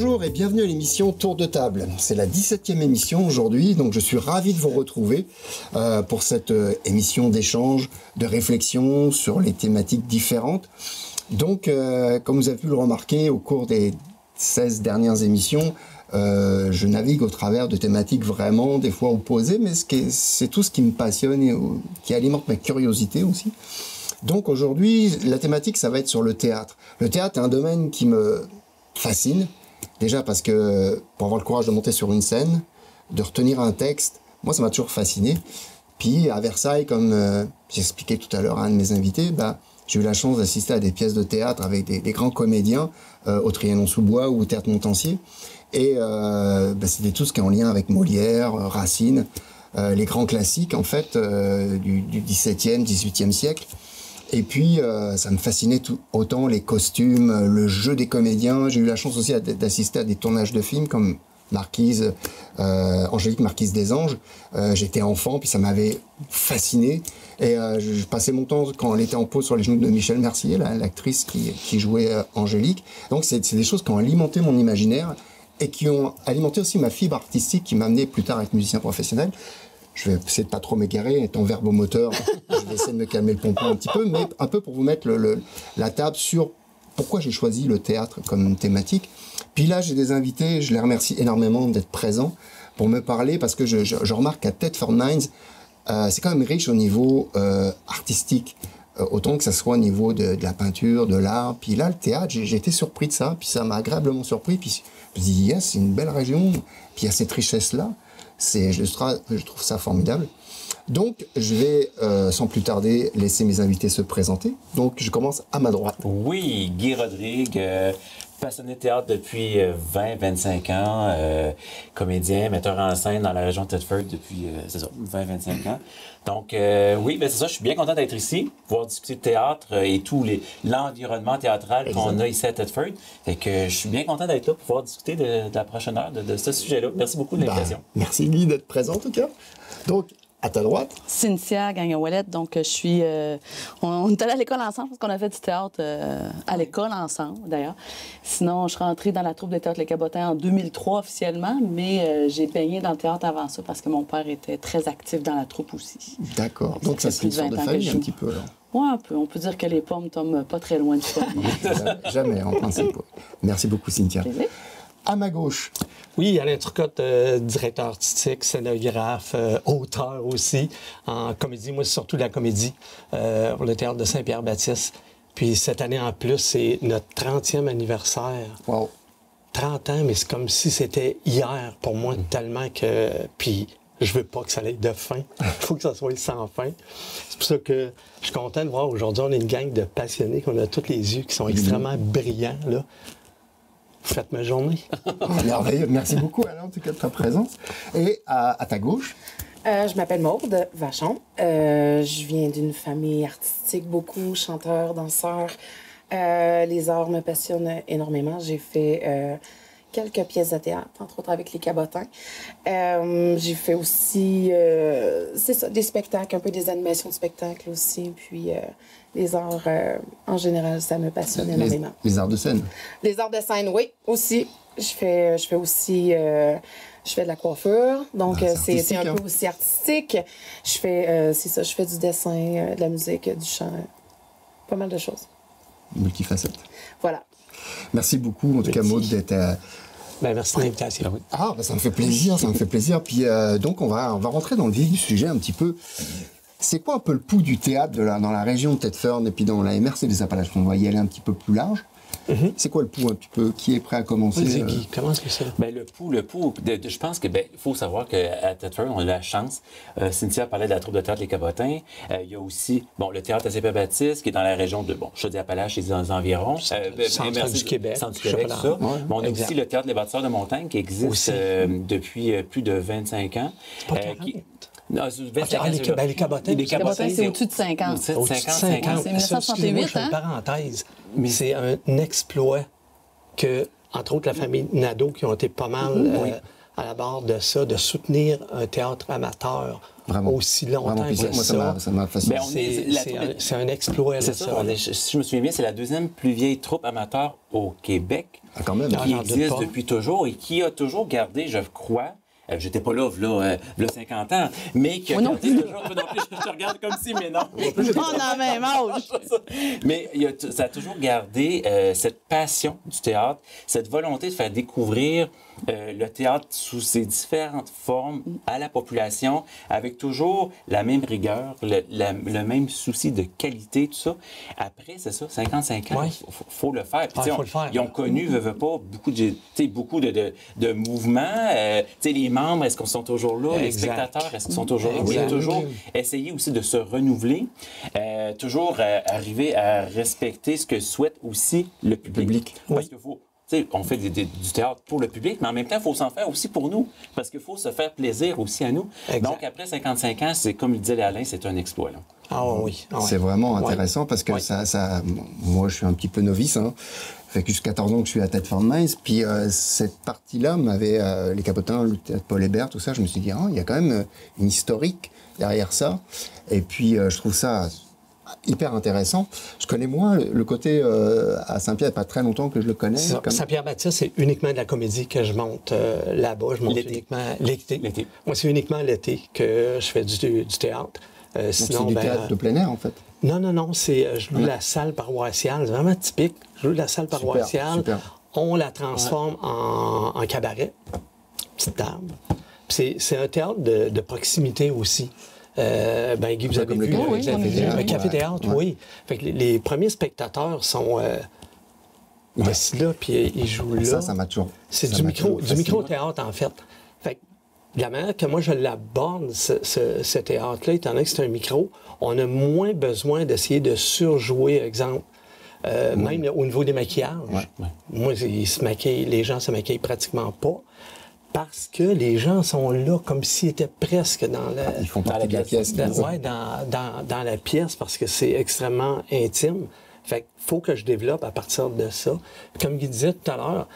Bonjour et bienvenue à l'émission Tour de table. C'est la 17e émission aujourd'hui, donc je suis ravi de vous retrouver pour cette émission d'échange, de réflexion sur les thématiques différentes. Donc, comme vous avez pu le remarquer au cours des 16 dernières émissions, je navigue au travers de thématiques vraiment des fois opposées, mais c'est tout ce qui me passionne et qui alimente ma curiosité aussi. Donc aujourd'hui, la thématique, ça va être sur le théâtre. Le théâtre est un domaine qui me fascine. Déjà parce que pour avoir le courage de monter sur une scène, de retenir un texte, moi ça m'a toujours fasciné. Puis à Versailles, comme j'expliquais tout à l'heure à un de mes invités, j'ai eu la chance d'assister à des pièces de théâtre avec des grands comédiens au Trianon-sous-Bois ou au Théâtre Montansier. Et c'était tout ce qui est en lien avec Molière, Racine, les grands classiques en fait du XVIIe, XVIIIe siècle. Et puis, ça me fascinait autant les costumes, le jeu des comédiens. J'ai eu la chance aussi d'assister à des tournages de films comme Angélique Marquise des Anges. J'étais enfant, puis ça m'avait fasciné. Et je passais mon temps quand elle était en pause sur les genoux de Michel Mercier, l'actrice qui jouait Angélique. Donc, c'est des choses qui ont alimenté mon imaginaire et qui ont alimenté aussi ma fibre artistique qui m'a amené plus tard à être musicien professionnel. Je vais essayer de pas trop m'égarer, étant verbomoteur, je vais essayer de me calmer le pompon un petit peu, mais un peu pour vous mettre la table sur pourquoi j'ai choisi le théâtre comme thématique. Puis là, j'ai des invités, je les remercie énormément d'être présents pour me parler, parce que je remarque qu'à Thetford Mines, c'est quand même riche au niveau artistique, autant que ça soit au niveau de la peinture, de l'art. Puis là, le théâtre, j'ai été surpris de ça, puis ça m'a agréablement surpris, puis je me dis, yes, c'est une belle région, puis il y a cette richesse-là. Je trouve ça formidable. Donc, je vais, sans plus tarder, laisser mes invités se présenter. Donc, je commence à ma droite. Oui, Guy Rodrigue, passionné de théâtre depuis 20-25 ans, comédien, metteur en scène dans la région de Thetford depuis, 20-25 ans. Donc, oui, c'est ça, je suis bien content d'être ici, pouvoir discuter de théâtre et tout l'environnement théâtral qu'on a ici à Thetford. Fait que je suis bien content d'être là pour pouvoir discuter de la prochaine heure de ce sujet-là. Merci beaucoup de l'invitation. Merci Guy d'être présent en tout cas. Donc, à ta droite. Cynthia Gagnon-Ouellet, donc je suis... on est allés à l'école ensemble parce qu'on a fait du théâtre à l'école ensemble, d'ailleurs. Sinon, je suis rentrée dans la troupe de théâtre Les Cabotins en 2003 officiellement, mais j'ai baigné dans le théâtre avant ça parce que mon père était très actif dans la troupe aussi. D'accord. Donc ça, c'est une sorte de famille un petit peu, alors. Oui, un peu. On peut dire que les pommes tombent pas très loin du pomme. Jamais, en principe. Merci beaucoup, Cynthia. Plaisir. À ma gauche. Oui, Alain Turcotte, directeur artistique, scénographe, auteur aussi, en comédie. Moi, c'est surtout la comédie pour le Théâtre de Saint-Pierre-Baptiste. Puis cette année, en plus, c'est notre 30e anniversaire. Wow. 30 ans, mais c'est comme si c'était hier pour moi, tellement que... Puis je veux pas que ça aille de fin. Il faut que ça soit sans fin. C'est pour ça que je suis content de voir aujourd'hui, on est une gang de passionnés, qu'on a tous les yeux qui sont extrêmement brillants, là. Vous faites ma journée. Merveilleux. Merci beaucoup, Alain, en tout cas, de ta présence. Et à ta gauche. Je m'appelle Maude Vachon. Je viens d'une famille artistique, beaucoup chanteur, danseur. Les arts me passionnent énormément. J'ai fait quelques pièces de théâtre, entre autres avec les Cabotins. J'ai fait aussi, c'est ça, des spectacles, un peu des animations de spectacles aussi. Puis les arts, en général, ça me passionne énormément. Les arts de scène. Les arts de scène, oui, aussi. Je fais aussi... je fais de la coiffure, donc c'est un peu aussi artistique. Je fais, c'est ça, je fais du dessin, de la musique, du chant, pas mal de choses. Multifacette. Voilà. Merci beaucoup, en tout cas, Maud, d'être... merci de l'invitation. Ça me fait plaisir, ça me fait plaisir. Puis donc, on va rentrer dans le vif du sujet un petit peu. C'est quoi un peu le pouls du théâtre dans la région de Thetford et puis dans la MRC des Appalaches? On va y aller un petit peu plus large. C'est quoi le pouls un petit peu? Qui est prêt à commencer? Vas-y, Guy, commence que ça. Le pouls, je pense que faut savoir qu'à Thetford, on a la chance. Cynthia parlait de la troupe de théâtre Les Cabotins. Il y a aussi le théâtre à Saint-Pierre-Baptiste, qui est dans la région de Chaudière-Appalaches et dans les environs. Centre du Québec. Centre du Québec, ça. Ouais, mais on a aussi le théâtre Les Bâtisseurs de Montagne, qui existe depuis plus de 25 ans. Pas 40. Non, 25 ans, les Cabotins. Les Cabotins, c'est au-dessus de 50. Au-dessus de 50. C'est 1968, je fais une parenthèse, mais c'est un exploit que, entre autres, la famille Nadeau, qui ont été pas mal à la barre de ça, de soutenir un théâtre amateur Vraiment. aussi longtemps Vraiment, puis que moi, ça m'a fasciné. Ben, on est- C'est un exploit. C'est là, ça, si je me souviens bien, c'est la deuxième plus vieille troupe amateur au Québec Ah, quand même. qui j'en doute existe pas. depuis toujours et qui a toujours gardé, je crois, j'étais pas là, là, 50 ans, mais qui a Moi non gardé toujours... Moi non plus, je te regarde comme si, mais non. On a même âge. Mais ça a toujours gardé cette passion du théâtre, cette volonté de faire découvrir le théâtre sous ses différentes formes à la population, avec toujours la même rigueur, le même souci de qualité, tout ça. Après, c'est ça, 55 ans, Ouais. faut le faire. Puis, Ah, tu sais, faut le faire. Ils ont connu, veut pas, beaucoup de mouvements. Tu sais, les membres, est-ce qu'on sont toujours là? Les Exact. spectateurs, est-ce qu'ils sont toujours là? Exact. Oui, toujours essayer aussi de se renouveler, toujours arriver à respecter ce que souhaite aussi le public. Parce qu'il faut, tu sais, on fait du théâtre pour le public, mais en même temps, il faut s'en faire aussi pour nous, parce qu'il faut se faire plaisir aussi à nous. Exact. Donc, après 55 ans, c'est comme le disait Alain, c'est un exploit. Là. Ah oui. Ah, C'est oui. vraiment intéressant parce que Ouais. moi je suis un petit peu novice, hein. Ça fait que jusqu'à 14 ans que je suis à Tête Mines, puis cette partie-là m'avait, les Capotins, le théâtre Paul Hébert, tout ça, je me suis dit, il y a quand même une historique derrière ça, et puis je trouve ça hyper intéressant. Je connais moins le côté à Saint-Pierre, il n'y a pas très longtemps que je le connais. comme- Saint-Pierre-Baptiste, c'est uniquement de la comédie que je monte là-bas. Je monte L'été. uniquement l'été. L'été. Moi, c'est uniquement l'été que je fais du théâtre. Donc Sinon, c'est du théâtre de plein air en fait. Non, je loue la salle paroissiale. C'est vraiment typique. Je loue la salle paroissiale. super. On la transforme en cabaret. Petite table. Puis c'est un théâtre de proximité aussi. Guy, vous avez comme le vu café- avec oui, on a vu. un café-théâtre, Ouais. oui. Fait que les premiers spectateurs sont assis là, puis ils jouent là. Ça m'a toujours. C'est ça du m'a toujours fasciné. micro-théâtre, en fait. Fait que, de la manière que moi je l'aborde, ce théâtre-là, étant donné que c'est un micro, on a moins besoin d'essayer de surjouer, exemple, même au niveau des maquillages. Moi, les gens se maquillent pratiquement pas parce que les gens sont là comme s'ils étaient presque dans la... Ils font partie de la pièce. dans la pièce parce que c'est extrêmement intime. Fait qu'il faut que je développe à partir de ça. Comme Guy disait tout à l'heure,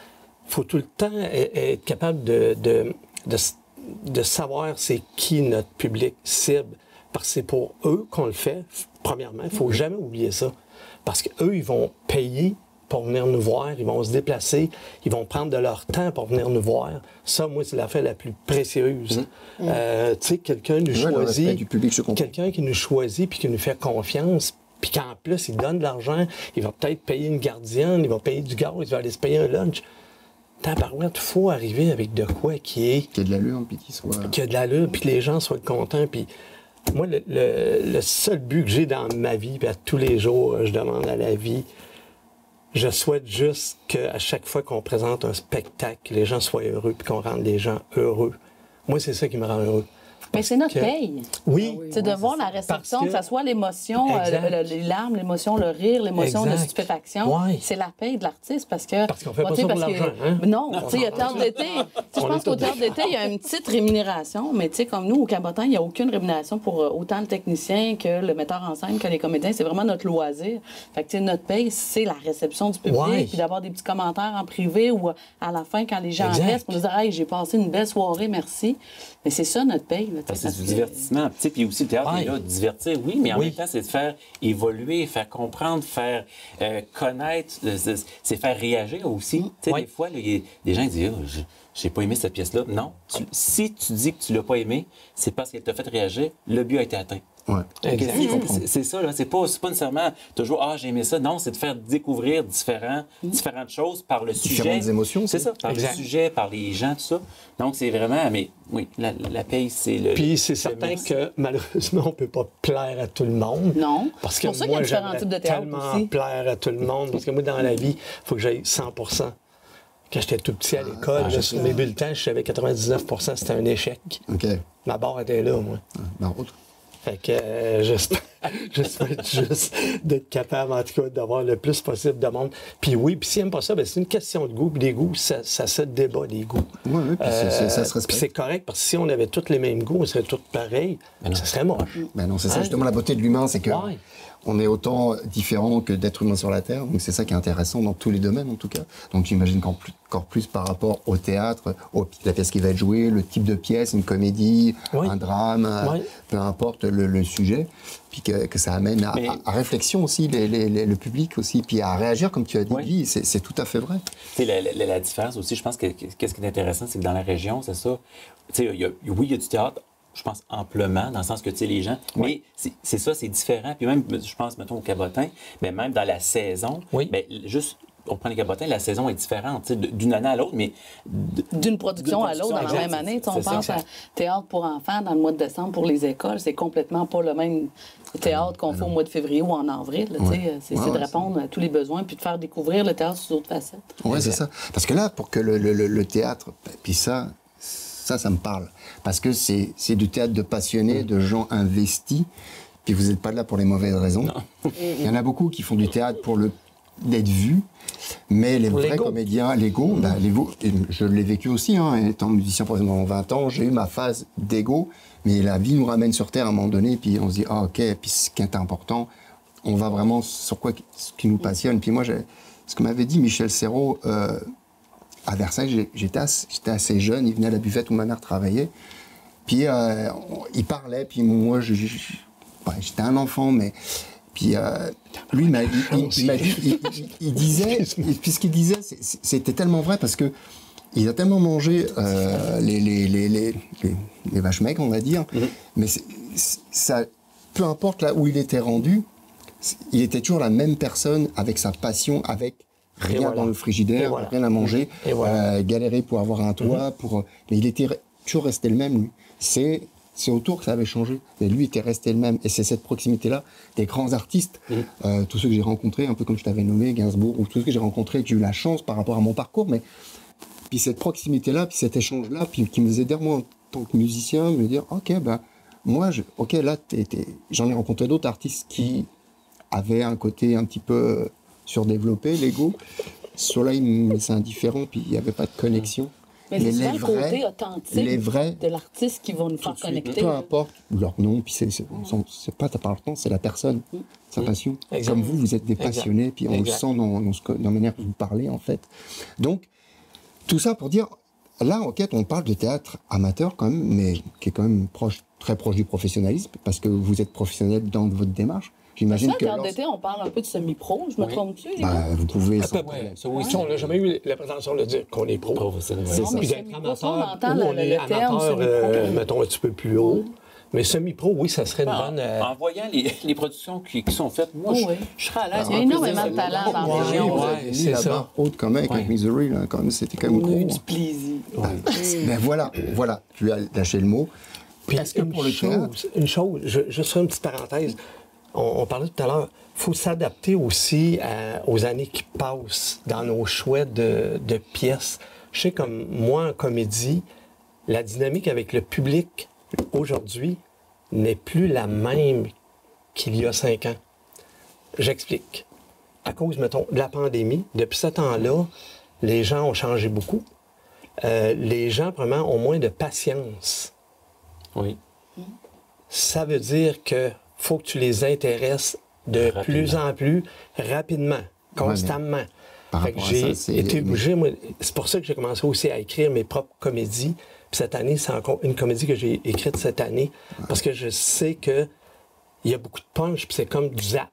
il faut tout le temps être capable de savoir c'est qui notre public cible. Parce que c'est pour eux qu'on le fait, premièrement. Il ne faut jamais oublier ça. Parce qu'eux, ils vont payer pour venir nous voir, ils vont se déplacer, ils vont prendre de leur temps pour venir nous voir. Ça, moi, c'est l'affaire la plus précieuse. Tu sais, quelqu'un nous Ouais, le respect choisit, du public, je comprends. quelqu'un qui nous choisit puis qui nous fait confiance, puis qu'en plus, il donne de l'argent, il va peut-être payer une gardienne, il va payer du gaz, il va aller se payer un lunch. Tabarouette, il faut arriver avec de quoi qui est... Qu'il y ait de l'allure, puis qu'il soit. qu'il y a de l'allure, puis que les gens soient contents. Puis moi, le seul but que j'ai dans ma vie, puis à tous les jours, je demande à la vie, je souhaite juste qu'à chaque fois qu'on présente un spectacle, que les gens soient heureux, puis qu'on rende les gens heureux. Moi, c'est ça qui me rend heureux. Mais c'est notre que- paye. Oui, C'est de voir la réception, Parce que- que ce soit l'émotion, Exact. les larmes, l'émotion, le rire, l'émotion de Exact. stupéfaction. Ouais. C'est la paye de l'artiste parce que... Parce qu'on fait pas tu sais, ça pour parce que- l'argent, hein? Non, tu sais, il y a théâtre d'été. Tu sais, je On pense est qu'au tous théâtre d'été, il y a une petite rémunération, mais tu sais, comme nous, au Cabotin, il n'y a aucune rémunération pour autant le technicien que le metteur en scène, que les comédiens. C'est vraiment notre loisir. Fait que, tu sais, notre paye, c'est la réception du public, Ouais. puis d'avoir des petits commentaires en privé ou à la fin, quand les gens Exact. restent, pour nous dire « Hey, j'ai passé une belle soirée, merci ». Mais c'est ça, notre paye. Là, tu sais, Parce que c'est parce du que- divertissement. Tu sais, puis aussi, le théâtre est là, divertir, oui, mais en Oui. même temps, c'est de faire évoluer, faire comprendre, faire connaître, c'est faire réagir aussi. Tu sais, Oui. des fois, là, il y a des gens qui disent oh, j'ai pas aimé cette pièce-là. Non. Si tu dis que tu l'as pas aimé, c'est parce qu'elle t'a fait réagir, le but a été atteint. Ouais. Exact. C'est ça, là. C'est pas nécessairement toujours ah, j'ai aimé ça. Non, c'est de faire découvrir différentes choses par le sujet. Différentes émotions, C'est aussi. ça, par Exact. le sujet, par les gens, tout ça. Donc, c'est vraiment, mais oui, la paye, c'est le. Puis c'est le certain merci. que malheureusement, on ne peut pas plaire à tout le monde. Non. Parce C'est que pour ça qu'il y a moi, différents j'aimerais types de théâtre tellement aussi. plaire à tout le monde. Parce que moi, dans la vie, il faut que j'aille 100 Quand j'étais tout petit à l'école, là, sur mes bulletins, je savais 99 c'était un échec. OK. Ma barre était là, moi. Barreau. Fait que j'espère Je souhaite juste d'être capable, en tout cas, d'avoir le plus possible de monde. Puis oui, puis s'ils n'aiment pas ça, ben c'est une question de goût. Puis les goûts, ça se débat, les goûts. Oui, puis ça se respecte. Puis c'est correct, parce que si on avait tous les mêmes goûts, on serait tous pareils, ça serait moche. Ben non, c'est ça, justement, la beauté de l'humain, c'est que Ouais. on est autant différents que d'êtres humains sur la Terre. Donc c'est ça qui est intéressant dans tous les domaines, en tout cas. Donc j'imagine qu'encore plus par rapport au théâtre, la pièce qui va être jouée, le type de pièce, une comédie, Oui. un drame, Oui. peu importe le sujet, puis que ça amène à réflexion aussi le public aussi, puis à réagir, comme tu as dit, Oui. Guy, c'est tout à fait vrai. Tu sais, la différence aussi, je pense que qu'est-ce qui est intéressant, c'est que dans la région, c'est ça. Tu sais, oui, il y a du théâtre, je pense, amplement, dans le sens que, tu sais, les gens... Mais c'est ça, c'est différent. Puis même, je pense, mettons, au Cabotin, mais même dans la saison, Oui. ben, juste... On prend les Cabotins, la saison est différente, tu sais, d'une année à l'autre, mais... D'une production à l'autre dans la exact, même année. Tu sais, on c'est pense ça. à théâtre pour enfants dans le mois de décembre pour les écoles. C'est complètement pas le même théâtre qu'on fait au mois de février ou en avril. Là, tu sais. C'est de répondre à tous les besoins puis de faire découvrir le théâtre sous d'autres facettes. Oui, c'est ça. Parce que là, pour que le théâtre, puis ça me parle. Parce que c'est du théâtre de passionnés, de gens investis, puis vous n'êtes pas là pour les mauvaises raisons. Il y en a beaucoup qui font du théâtre pour d'être vus, mais les vrais comédiens, l'ego, je l'ai vécu aussi, hein, étant musicien pendant 20 ans, j'ai eu ma phase d'ego, mais la vie nous ramène sur Terre à un moment donné, puis on se dit, ah ok, puis ce qui est important, on va vraiment sur ce qui nous passionne. Puis moi, ce que m'avait dit Michel Serrault, à Versailles, j'étais assez jeune, il venait à la buvette où ma mère travaillait, puis il parlait, puis moi, j'étais un enfant, mais... Puis lui, il disait, puis ce qu'il disait, c'était tellement vrai parce que il a tellement mangé les vaches maigres, on va dire, mais ça, peu importe là où il était rendu, il était toujours la même personne avec sa passion, avec rien dans le frigidaire, rien à manger, galérer pour avoir un toit, mais il était toujours resté le même, lui. C'est autour que ça avait changé. Mais lui était resté le même. Et c'est cette proximité-là des grands artistes, tous ceux que j'ai rencontrés, un peu comme je t'avais nommé, Gainsbourg, ou tous ceux que j'ai rencontrés, que j'ai eu la chance par rapport à mon parcours. Mais puis cette proximité-là, puis cet échange-là, puis qui me faisait dire, moi, en tant que musicien, me dire, ok, ben, moi, là, j'en ai rencontré d'autres artistes qui avaient un côté un petit peu surdéveloppé, l'ego. Ceux-là, c'est indifférent, puis il n'y avait pas de connexion. Mais c'est souvent le côté authentique de l'artiste qui va nous faire connecter. Peu importe leur nom, puis c'est pas ta parole, c'est la personne, sa passion. Comme vous êtes des passionnés, puis on le sent dans la manière que vous parlez, en fait. Donc, tout ça pour dire, là, en fait, on parle de théâtre amateur, quand même, mais qui est quand même très proche du professionnalisme, parce que vous êtes professionnel dans votre démarche. J'imagine que. Théâtre d'été, on parle un peu de semi-pro, je me trompe-tu? Vous pouvez. On n'a jamais eu la prétention de dire qu'on est pro. C'est ça. Puis d'être amateur, on est terme amateur, mettons, un petit peu plus haut. Mais semi-pro, oui, ça serait une bonne... En voyant les productions qui sont faites, moi, je serais à l'aise. Il y a énormément de talent dans la région. C'est ça. Haute quand même, avec Misery, là, quand même, c'était quand même On a eu gros. du plaisir. Ben voilà, tu as lâché le mot. Puis Est-ce que pour le théâtre... Une chose, juste faire une petite parenthèse. On parlait tout à l'heure, il faut s'adapter aussi aux années qui passent dans nos choix de pièces. Je sais comme moi, en comédie, la dynamique avec le public aujourd'hui n'est plus la même qu'il y a 5 ans. J'explique. À cause, mettons, de la pandémie, depuis ce temps-là, les gens ont changé beaucoup. Les gens, premièrement, ont moins de patience. Oui. Ça veut dire que faut que tu les intéresses de plus en plus rapidement, constamment. Fait que j'ai été obligé, moi, c'est pour ça que j'ai commencé aussi à écrire mes propres comédies. Puis cette année, c'est encore une comédie que j'ai écrite cette année, parce que je sais qu'il y a beaucoup de punch, puis c'est comme du zap.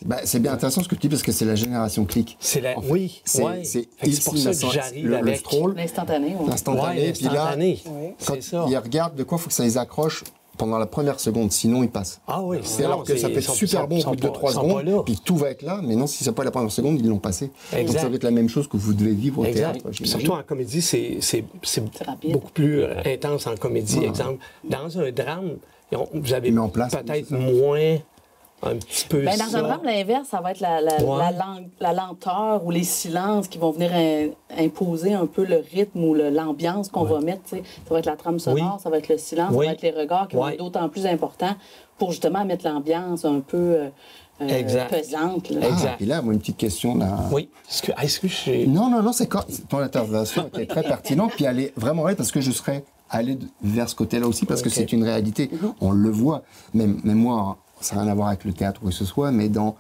Ben, c'est bien intéressant ce que tu dis, parce que c'est la génération clic. C'est la... En fait, oui, c'est pour ça que j'arrive avec... L'instantané. L'instantané, puis là, quand ils regardent de quoi, il faut que ça les accroche pendant la première seconde, sinon ils passent. Ah oui, alors que ça peut être super bon au bout de 2-3 secondes, puis tout va être là, mais non, si c'est pas la première seconde, ils l'ont passé. Donc ça va être la même chose que vous devez vivre au théâtre. Surtout en comédie, c'est beaucoup plus intense en comédie. Exemple, dans un drame, vous avez peut-être moins un petit peu Ben, dans ça. un drame, l'inverse, ça va être la lenteur ou les silences qui vont venir imposer un peu le rythme ou l'ambiance qu'on va mettre. Tu sais. Ça va être la trame sonore, ça va être le silence, ça va être les regards qui vont être d'autant plus importants pour justement mettre l'ambiance un peu pesante. Là. Ah, puis là, moi, une petite question. Là. Oui. Est-ce que je suis... Non, c'est ton intervention était très pertinente, puis elle est vraiment vraie parce que je serais allé vers ce côté-là aussi parce que c'est une réalité. On le voit. Même moi, ça n'a rien à voir avec le théâtre ou que ce soit, mais dans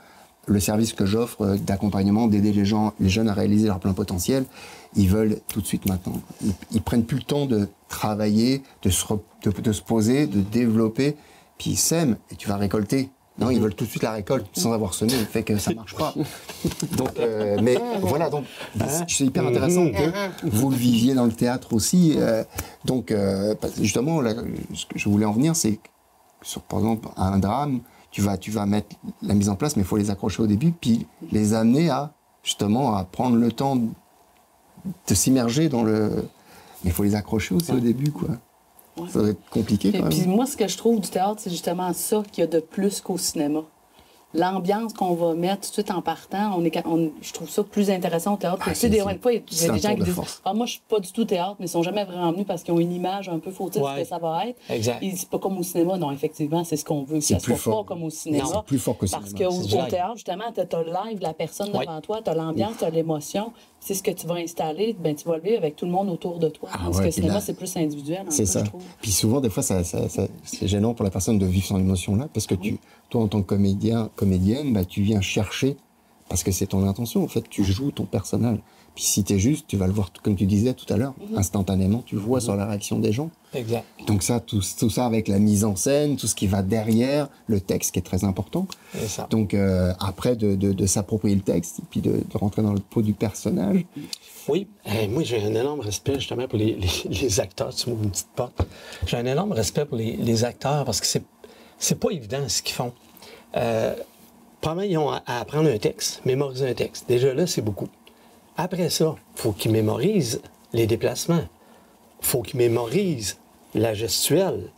le service que j'offre d'accompagnement, d'aider les jeunes à réaliser leur plein potentiel, ils veulent tout de suite maintenant. Ils prennent plus le temps de travailler, de se poser, de développer, puis ils sèment et tu vas récolter. Non, ils veulent tout de suite la récolte sans avoir semé, le fait que ça marche pas. Donc, mais voilà, donc c'est hyper intéressant que vous le viviez dans le théâtre aussi. Donc, justement, là, ce que je voulais en venir, c'est que sur, par exemple, un drame, tu vas mettre la mise en place, mais il faut les accrocher au début, puis les amener à justement à prendre le temps de s'immerger dans le. Mais il faut les accrocher aussi au début, quoi. Ouais. Ça va être compliqué quand même. Puis moi, ce que je trouve du théâtre, c'est justement ça qu'il y a de plus qu'au cinéma. L'ambiance qu'on va mettre tout de suite en partant, je trouve ça plus intéressant au théâtre. Tu sais, des fois, il y a des gens qui disent « Ah, moi, je suis pas du tout théâtre », mais ils sont jamais vraiment venus parce qu'ils ont une image un peu fautive de ce que ça va être. Exact. Et c'est pas comme au cinéma. Non, effectivement, c'est ce qu'on veut. Ça soit pas comme au cinéma. Non, c'est plus fort qu'au cinéma. Parce qu'au théâtre, justement, tu as live la personne devant toi, tu as l'ambiance, tu as l'émotion. C'est ce que tu vas installer, ben, tu vas le vivre avec tout le monde autour de toi. Parce que le cinéma, c'est plus individuel. C'est ça. Puis souvent, des fois, c'est gênant pour la personne de vivre son émotion-là, parce que toi, en tant que comédienne, bah, tu viens chercher, parce que c'est ton intention, en fait, tu joues ton personnage. Puis si tu es juste, tu vas le voir, comme tu disais tout à l'heure, instantanément, tu vois sur la réaction des gens. Exact. Donc ça, tout ça avec la mise en scène, tout ce qui va derrière, le texte qui est très important. C'est ça. Donc après, de s'approprier le texte, et puis de rentrer dans le pot du personnage. Oui, moi j'ai un énorme respect justement pour les acteurs, tu m'ouvres une petite porte. J'ai un énorme respect pour les acteurs parce que c'est pas évident ce qu'ils font. Premièrement, ils ont à apprendre un texte, mémoriser un texte. Déjà là, c'est beaucoup. Après ça, il faut qu'ils mémorisent les déplacements. Il faut qu'ils mémorisent la gestuelle.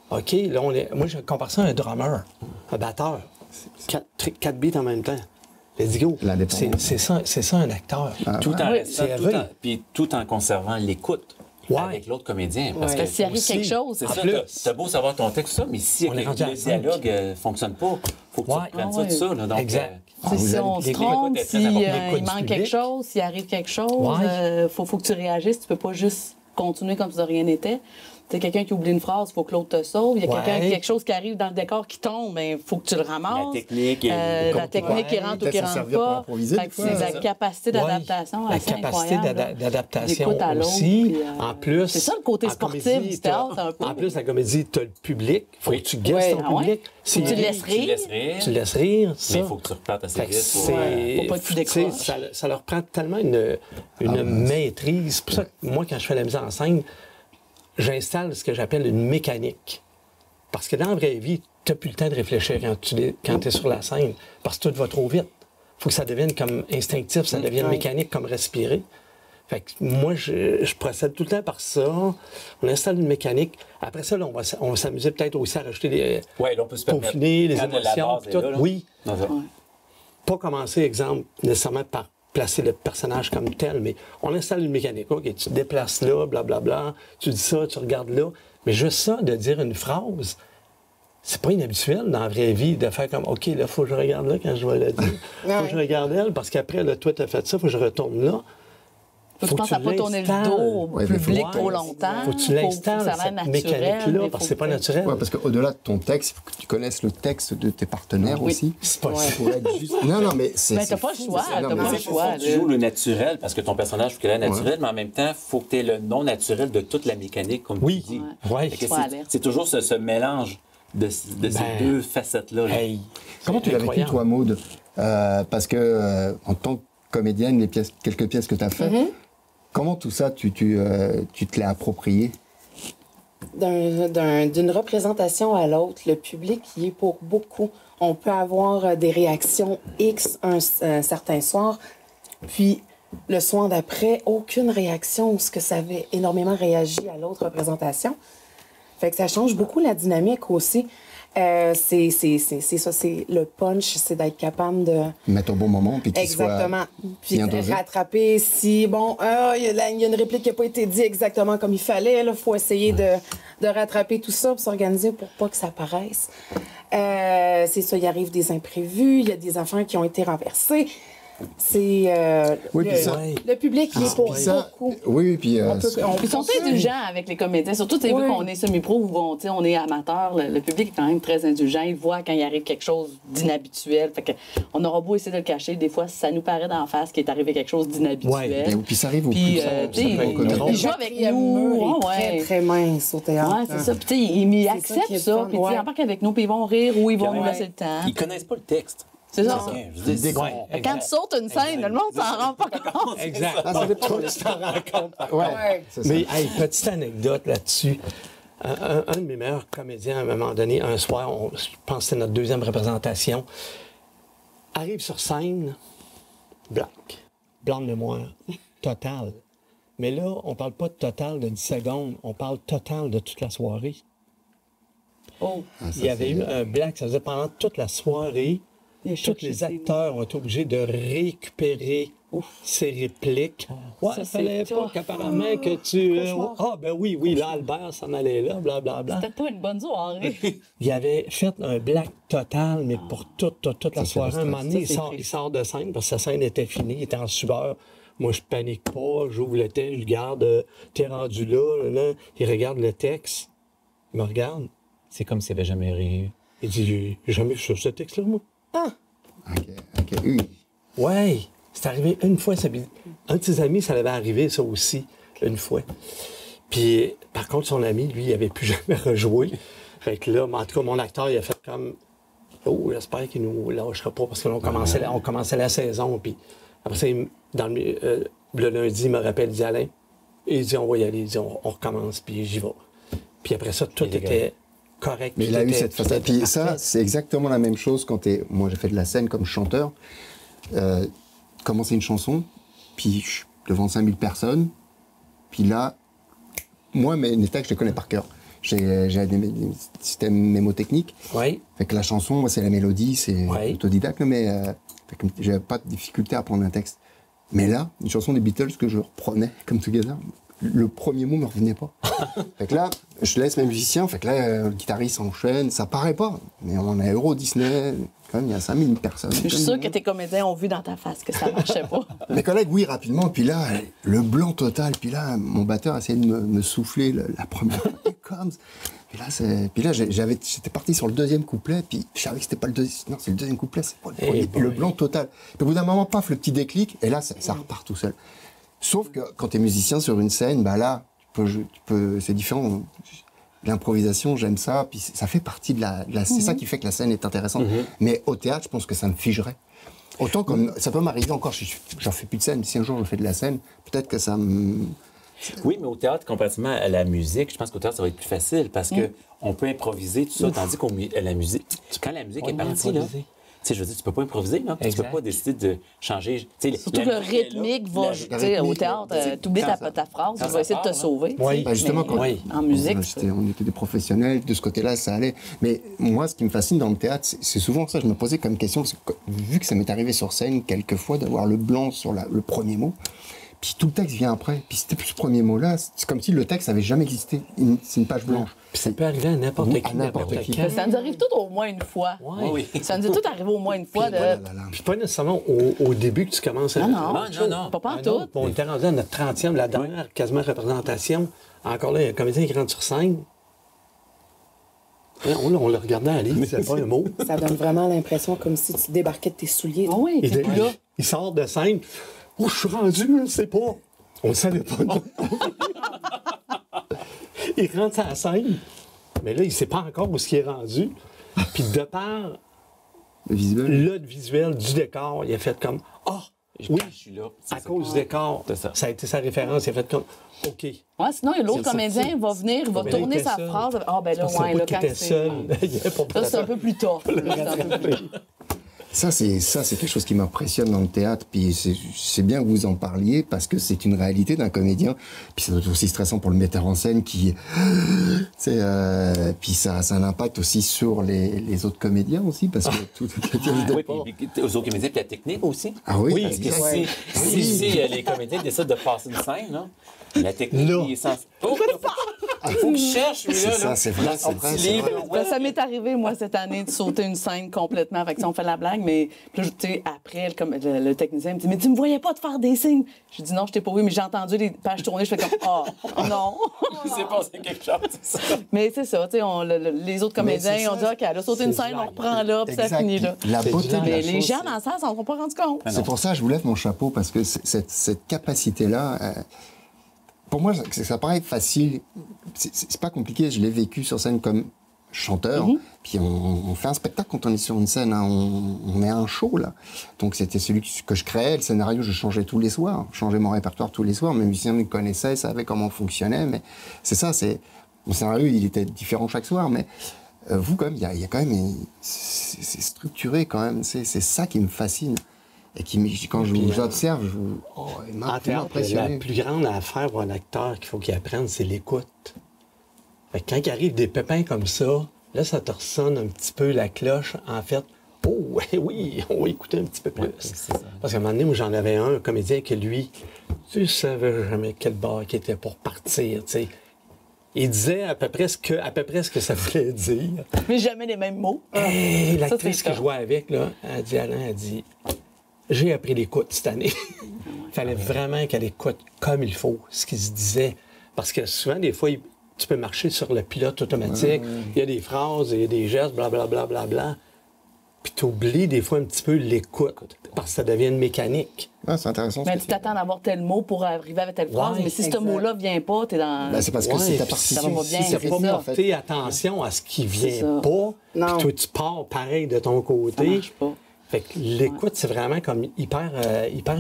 OK, là, moi, je compare ça à un drummer, un batteur. 4 beats en même temps. Let's go. C'est ça un acteur. Tout en conservant l'écoute avec l'autre comédien. Parce que s'il arrive quelque chose, c'est ça. T'as beau savoir ton texte, ça, mais si le dialogue ne fonctionne pas, il faut que tu reprennes ça de ça. Là, donc, exact. Si on se trompe, s'il manque quelque chose, s'il arrive quelque chose, faut que tu réagisses. Tu peux pas juste continuer comme si de rien n'était. Tu sais, quelqu'un qui oublie une phrase, il faut que l'autre te sauve. Il y a quelque chose qui arrive dans le décor qui tombe, il faut que tu le ramasses. La technique qui rentre ou qui rentre pas. C'est la capacité d'adaptation assez incroyable. La capacité d'adaptation aussi. En plus, c'est ça le côté sportif du théâtre un peu. En plus, la comédie, tu as le public. Il faut que tu guesses ton public. Faut que tu le laisses rire. Tu le laisses rire, ça. Mais il faut que tu replantes assez vite. Faut pas que tu décroches. Ça leur prend tellement une maîtrise. C'est pour ça que moi, quand je fais la mise en scène, j'installe ce que j'appelle une mécanique. Parce que dans la vraie vie, tu n'as plus le temps de réfléchir quand tu es sur la scène, parce que tout va trop vite. Il faut que ça devienne comme instinctif, ça devienne mécanique, comme respirer. Fait que moi, je procède tout le temps par ça. On installe une mécanique. Après ça, là, on va s'amuser peut-être aussi à rajouter des... Oui, là, on peut se permettre. Peaufiner les émotions. Tout. Là. Oui. Pas commencer, exemple, nécessairement par placer le personnage comme tel, mais on installe une mécanique. OK, tu te déplaces là, blablabla, tu dis ça, tu regardes là. Mais juste ça, de dire une phrase, c'est pas inhabituel dans la vraie vie de faire comme OK, là, il faut que je regarde là quand je vais le dire. Faut que je regarde elle, parce qu'après, là, toi, tu as fait ça, il faut que je retourne là. Faut que tu penses à pas tourner le dos au public trop longtemps. Faut que tu l'installes, cette mécanique-là, parce que c'est pas naturel. Oui, parce qu'au-delà de ton texte, il faut que tu connaisses le texte de tes partenaires aussi. C'est pas ça. Non, mais c'est... Mais t'as pas le choix, Tu joues le naturel, parce que ton personnage, il faut qu'il ait le naturel, mais en même temps, il faut que tu aies le non naturel de toute la mécanique, comme tu dis. C'est toujours ce mélange de ces deux facettes-là. Comment tu l'as vécu, toi, Maude? Parce que, en tant que comédienne, quelques pièces que tu as faites, comment tout ça, tu te l'as approprié? D'une représentation à l'autre, le public y est pour beaucoup. On peut avoir des réactions X un certain soir, puis le soir d'après, aucune réaction, ce que ça avait énormément réagi à l'autre représentation. Fait que ça change beaucoup la dynamique aussi. C'est ça, c'est le punch, c'est d'être capable de... Mettre au bon moment, puis qu'il soit Exactement. Puis bien dosé. rattraper si, bon, il y a une réplique qui n'a pas été dite exactement comme il fallait. Il faut essayer de rattraper tout ça pour s'organiser pour pas que ça paraisse. C'est ça, il arrive des imprévus, il y a des enfants qui ont été renversés. C'est Oui, puis ça- le public, il est pour Ça, beaucoup. oui, puis Ils sont indulgents avec les comédiens. Surtout, tu sais, vu qu'on est semi-pro ou on est amateur, le public est quand même très indulgent. Il voit quand il arrive quelque chose d'inhabituel. Fait que on aura beau essayer de le cacher. Des fois, ça nous paraît d'en face qu'il est arrivé quelque chose d'inhabituel. et puis ça arrive au Puis, plus. tu sais, il joue avec nous. Très, très mince au théâtre. Ouais, c'est ça. Puis, tu sais, ils C'est ça acceptent qui est ça. fun, Puis, tu sais, ouais. ils embarquent avec nous, puis ils vont rire ou ils vont Puis, nous ouais. laisser le temps. Ils connaissent pas le texte. C'est ça. Je veux dire, Quand tu sautes une scène, le monde s'en rend pas compte. Exact. Ah, ça dépend. Toi, tu t'en rends compte. Ouais, c'est ça. Mais, hey, petite anecdote là-dessus. Un de mes meilleurs comédiens, à un moment donné, un soir, je pense que c'était notre deuxième représentation, arrive sur scène, blanc de mémoire, total. Mais là, on parle pas de total de 10 secondes, on parle total de toute la soirée. Oh. Il y avait eu un blanc, ça faisait pendant toute la soirée. Tous les acteurs ont été obligés de récupérer ces répliques. Ouais, Ça, il fallait c'est pas tough. qu'apparemment que tu... Cauchemar. ben oui, là, Albert s'en allait là, blablabla. C'était pas une bonne soirée. Il avait fait un black total, mais pour toute la soirée. Un moment donné, Ça, c'est il triste. sort de scène parce que sa scène était finie, il était en sueur. Moi, je panique pas, j'ouvre le texte, je garde, t'es rendu là. Il regarde le texte, il me regarde. c'est comme s'il avait jamais ri. Il dit, j'ai jamais vu sur ce texte-là, moi. OK. Oui. Ouais, c'est arrivé une fois. Un de ses amis, ça l'avait arrivé, ça aussi, une fois. Puis, par contre, son ami, lui, il avait plus jamais rejoué. Fait que là, en tout cas, mon acteur, il a fait comme... Oh, j'espère qu'il nous lâchera pas, parce que là, on commençait la saison. Puis après ça, le lundi, il me rappelle, il dit, Alain, et il dit, on va y aller. Il dit, on recommence, puis j'y vais. Puis après ça, tout était correct. Mais il a eu cette facette. Puis ça, c'est exactement la même chose quand t'es... Moi, j'ai fait de la scène comme chanteur. Commencer une chanson, puis je suis devant 5000 personnes. Puis là, moi, mes textes, je les connais par cœur. J'ai des systèmes mémotechniques. Oui. Fait que la chanson, moi, c'est la mélodie, c'est Ouais. autodidacte, mais fait que j'avais pas de difficulté à apprendre un texte. Mais là, une chanson des Beatles que je reprenais comme Together, le premier mot me revenait pas. Fait que là, je laisse mes musiciens, fait que là, le guitariste enchaîne, ça paraît pas, mais on est Euro Disney, quand même, il y a 5000 personnes. Je suis sûre que tes comédiens ont vu dans ta face que ça marchait pas. Mes collègues, oui, rapidement, puis là, le blanc total, puis là, mon batteur essayait de me souffler la première fois, Here comes. Puis là, j'étais parti sur le deuxième couplet, puis je savais que c'était pas le deuxième, non, c'est le deuxième couplet, c'est pas le premier, puis le blanc total. Puis au bout d'un moment, paf, le petit déclic, et là, ça repart tout seul. Sauf que quand tu es musicien sur une scène, bah là, c'est différent. L'improvisation, j'aime ça, puis ça fait partie de c'est ça qui fait que la scène est intéressante. Mais au théâtre, je pense que ça me figerait. Autant comme ça peut m'arriver encore, j'en fais plus de scène. Si un jour je fais de la scène, peut-être que ça me... Oui, mais au théâtre, comparativement à la musique, je pense qu'au théâtre, ça va être plus facile parce que on peut improviser tout ça, tandis qu'à la musique, quand la musique est partie, là, tu sais, je veux dire, tu peux pas improviser, là. Tu peux pas décider de changer. Surtout que le rythmique va, tu sais, au théâtre, t'oublies ta phrase, tu vas essayer de te sauver. Oui. tu sais. Bah, justement, Mais quand en musique, on était des professionnels, de ce côté-là, ça allait. Mais moi, ce qui me fascine dans le théâtre, c'est souvent ça, je me posais comme question, parce que, vu que ça m'est arrivé sur scène quelques fois d'avoir le blanc sur le premier mot, puis tout le texte vient après. Puis c'était plus ce premier mot-là, c'est comme si le texte n'avait jamais existé. C'est une page blanche. Puis ça peut arriver à n'importe Oui, qui, à n'importe qui. quand. ça nous arrive tout au moins une fois. Ouais. Ça nous est tout arrivé au moins une fois. Oh là là là. Puis pas nécessairement au début que tu commences à... Non, non. pas Ah en non, tout. on était rendu à notre 30e, la dernière quasiment représentation. Encore là, il y a un comédien qui rentre sur scène. On le regardait aller, il disait pas un mot. Ça donne vraiment l'impression comme si tu débarquais de tes souliers. Ah oui, Il, puis là, il sort de scène. Où je suis rendu, je sais pas. On ne savait pas. Non. Il rentre sur la scène, mais là, il ne sait pas encore où il est rendu. Puis de par Le visuel. le visuel du décor, il a fait comme « Ah, oui, Je suis là. à cause du décor. » C'est ça. Ça a été sa référence. Il a fait comme « OK. » ouais, sinon, l'autre C'est comédien sorti. va venir, il va Mais là, il tourner était sa seul. phrase. Ah, ben là, Je pensais ouais, pas là, qu'il quand était c'est. seul. Il y avait pas Là, c'est un peu plus tough. Là, c'est un peu plus- Ça, c'est quelque chose qui m'impressionne dans le théâtre. Puis c'est bien que vous en parliez parce que c'est une réalité d'un comédien. Puis ça doit être aussi stressant pour le metteur en scène qui, puis ça a un impact aussi sur les autres comédiens aussi parce que tout. Oui, puis aux autres comédiens, puis la technique aussi. Ah oui. Parce que si les comédiens décident de passer une scène, là, la technique est censée. Oh, il faut que je cherche, lui, là. C'est ça, c'est vrai, c'est vrai. C'est vrai. Ben, ça m'est arrivé, moi, cette année, de sauter une scène complètement. Fait que, on fait la blague, mais puis là, tu sais, après, le technicien me dit « Mais tu me voyais pas te faire des signes? » Je dis « Non, je t'ai pas vu, mais j'ai entendu les pages tourner. » Je fais comme « Oh, non! » Il s'est passé quelque chose, c'est ça. Mais c'est ça, tu sais, les autres comédiens, on dit « OK, elle a sauté une scène, on reprend là, puis ça Exact. finit là. » La beauté de la Mais les chose, gens dans la salle s'en sont pas rendus compte. c'est pour ça que je vous lève mon chapeau parce que cette capacité-là, pour moi, ça paraît facile. C'est pas compliqué. Je l'ai vécu sur scène comme chanteur. Puis on fait un spectacle quand on est sur une scène. Hein. On met un show, là. Donc c'était celui que je créais. Le scénario, je changeais tous les soirs. Je changeais mon répertoire tous les soirs. Mes musiciens me connaissaient, savaient comment on fonctionnait. Mais c'est ça, mon scénario, il était différent chaque soir. Mais vous, quand même, il y a quand même... C'est structuré, quand même. C'est ça qui me fascine. Et quand je vous observe, il m'a impressionné. La plus grande affaire pour un acteur qu'il faut qu'il apprenne, c'est l'écoute. Fait que quand il arrive des pépins comme ça, là, ça te ressonne un petit peu la cloche. En fait, oh, oui, on va écouter un petit peu plus. Parce qu'à un moment donné, où j'en avais un comédien que lui, tu savais jamais quel bar qui était pour partir, tu sais. Il disait à peu près ce que ça voulait dire. Mais jamais les mêmes mots. Et l'actrice Ça, que c'est je jouais avec, là, elle dit, Alain, elle dit... J'ai appris l'écoute cette année. Il fallait vraiment qu'elle écoute comme il faut ce qui se disait. Parce que souvent, des fois, tu peux marcher sur le pilote automatique. Il y a des phrases, il y a des gestes, blablabla. Bla, bla, bla. Puis tu oublies des fois un petit peu l'écoute. Parce que ça devient une mécanique. Ah, c'est intéressant. Mais tu t'attends d'avoir tel mot pour arriver avec telle phrase. Mais si ce mot-là vient pas, t'es dans... C'est parce que c'est ta partition. ça va bien, Si tu c'est n'as pas ça. porté attention à ce qui vient pas, Non. puis toi, tu pars pareil de ton Ça côté. marche pas. Fait que l'écoute, c'est vraiment comme hyper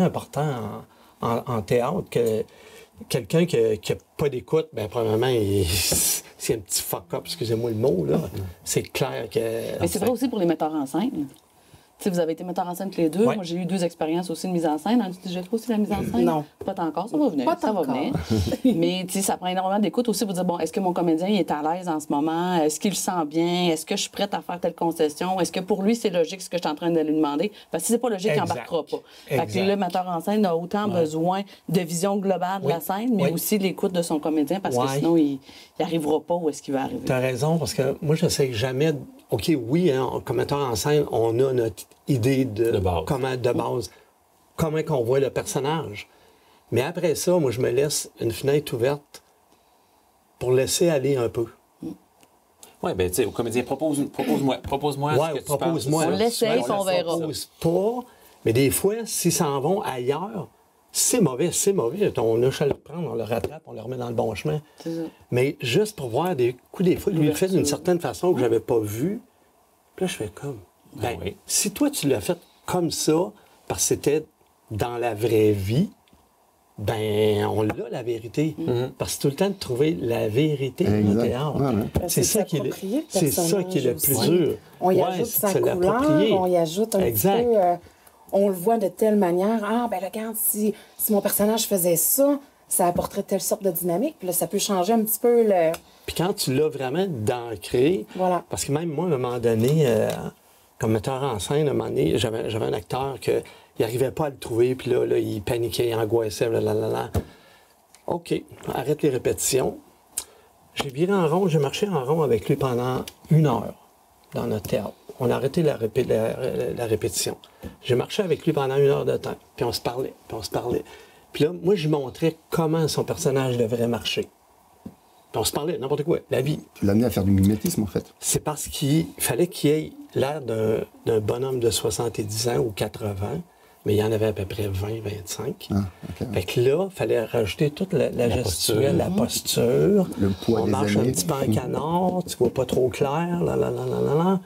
important en théâtre que quelqu'un qui n'a pas d'écoute, bien, probablement, c'est un petit fuck-up, excusez-moi le mot, là. C'est clair que... Mais c'est vrai aussi pour les metteurs en scène. Tu sais, vous avez été metteurs en scène tous les deux. Ouais. Moi, j'ai eu 2 expériences aussi de mise en scène. As-tu déjà fait aussi la mise en scène? Non. Pas encore, ça va venir. Pas ça va encore. venir. Mais tu sais, ça prend énormément d'écoute aussi pour dire, bon, est-ce que mon comédien il est à l'aise en ce moment? Est-ce qu'il le sent bien? Est-ce que je suis prête à faire telle concession? Est-ce que pour lui, c'est logique ce que je suis en train de lui demander? Parce que si c'est pas logique, il Exact. n'embarquera pas. Fait que Exact. le metteur en scène a autant besoin de vision globale de la scène, mais aussi l'écoute de son comédien, parce que sinon, il n'arrivera pas où est-ce qu'il va arriver. Tu as raison, parce que moi, je sais jamais... OK, oui, hein, comme metteur en scène, on a notre idée de base. Comment qu'on voit le personnage. Mais après ça, moi, je me laisse une fenêtre ouverte pour laisser aller un peu. Oui, bien, tu sais, au comédien, propose-moi Ouais, ce que tu propose-moi. penses. On l'essaye, Souvent, on verra. propose pas, mais des fois, s'ils s'en vont ailleurs, c'est mauvais, c'est mauvais. On a juste à le prendre, on le rattrape, on le remet dans le bon chemin. C'est ça. Mais juste pour voir des coups, des fois, lui, il le fait d'une certaine façon que je n'avais pas vu. Puis là, je fais comme... Ben, oui. si toi, tu l'as fait comme ça, parce que c'était dans la vraie vie, ben, on l'a, la vérité. Parce que c'est tout le temps de trouver la vérité au Exact. théâtre. Ouais, ouais. C'est ça qui est le plus dur. On y Ouais, ajoute c'est sa de couleur, l'approprier. on y ajoute un Exact. petit peu... on le voit de telle manière. Ah, ben regarde, si mon personnage faisait ça, ça apporterait telle sorte de dynamique. Puis là, ça peut changer un petit peu le... Puis quand tu l'as vraiment d'ancré, Voilà. parce que même moi, à un moment donné, comme metteur en scène, à un moment donné, j'avais un acteur qui n'arrivait pas à le trouver, puis là, il paniquait, il angoissait, blablabla. OK, arrête les répétitions. J'ai viré en rond, j'ai marché en rond avec lui pendant 1 heure dans notre théâtre. On a arrêté la répétition. J'ai marché avec lui pendant 1 heure de temps, puis on se parlait, puis on se parlait. Puis là, moi, je lui montrais comment son personnage devrait marcher. Puis on se parlait, n'importe quoi, la vie. Tu l'as amené à faire du mimétisme, en fait. C'est parce qu'il fallait qu'il ait l'air d'un bonhomme de 70 ans ou 80, mais il y en avait à peu près 20, 25. Ah, ok. Fait que là, il fallait rajouter toute la gestuelle, la posture. Le poids On des marche années. un petit peu en canard, tu vois pas trop clair, là.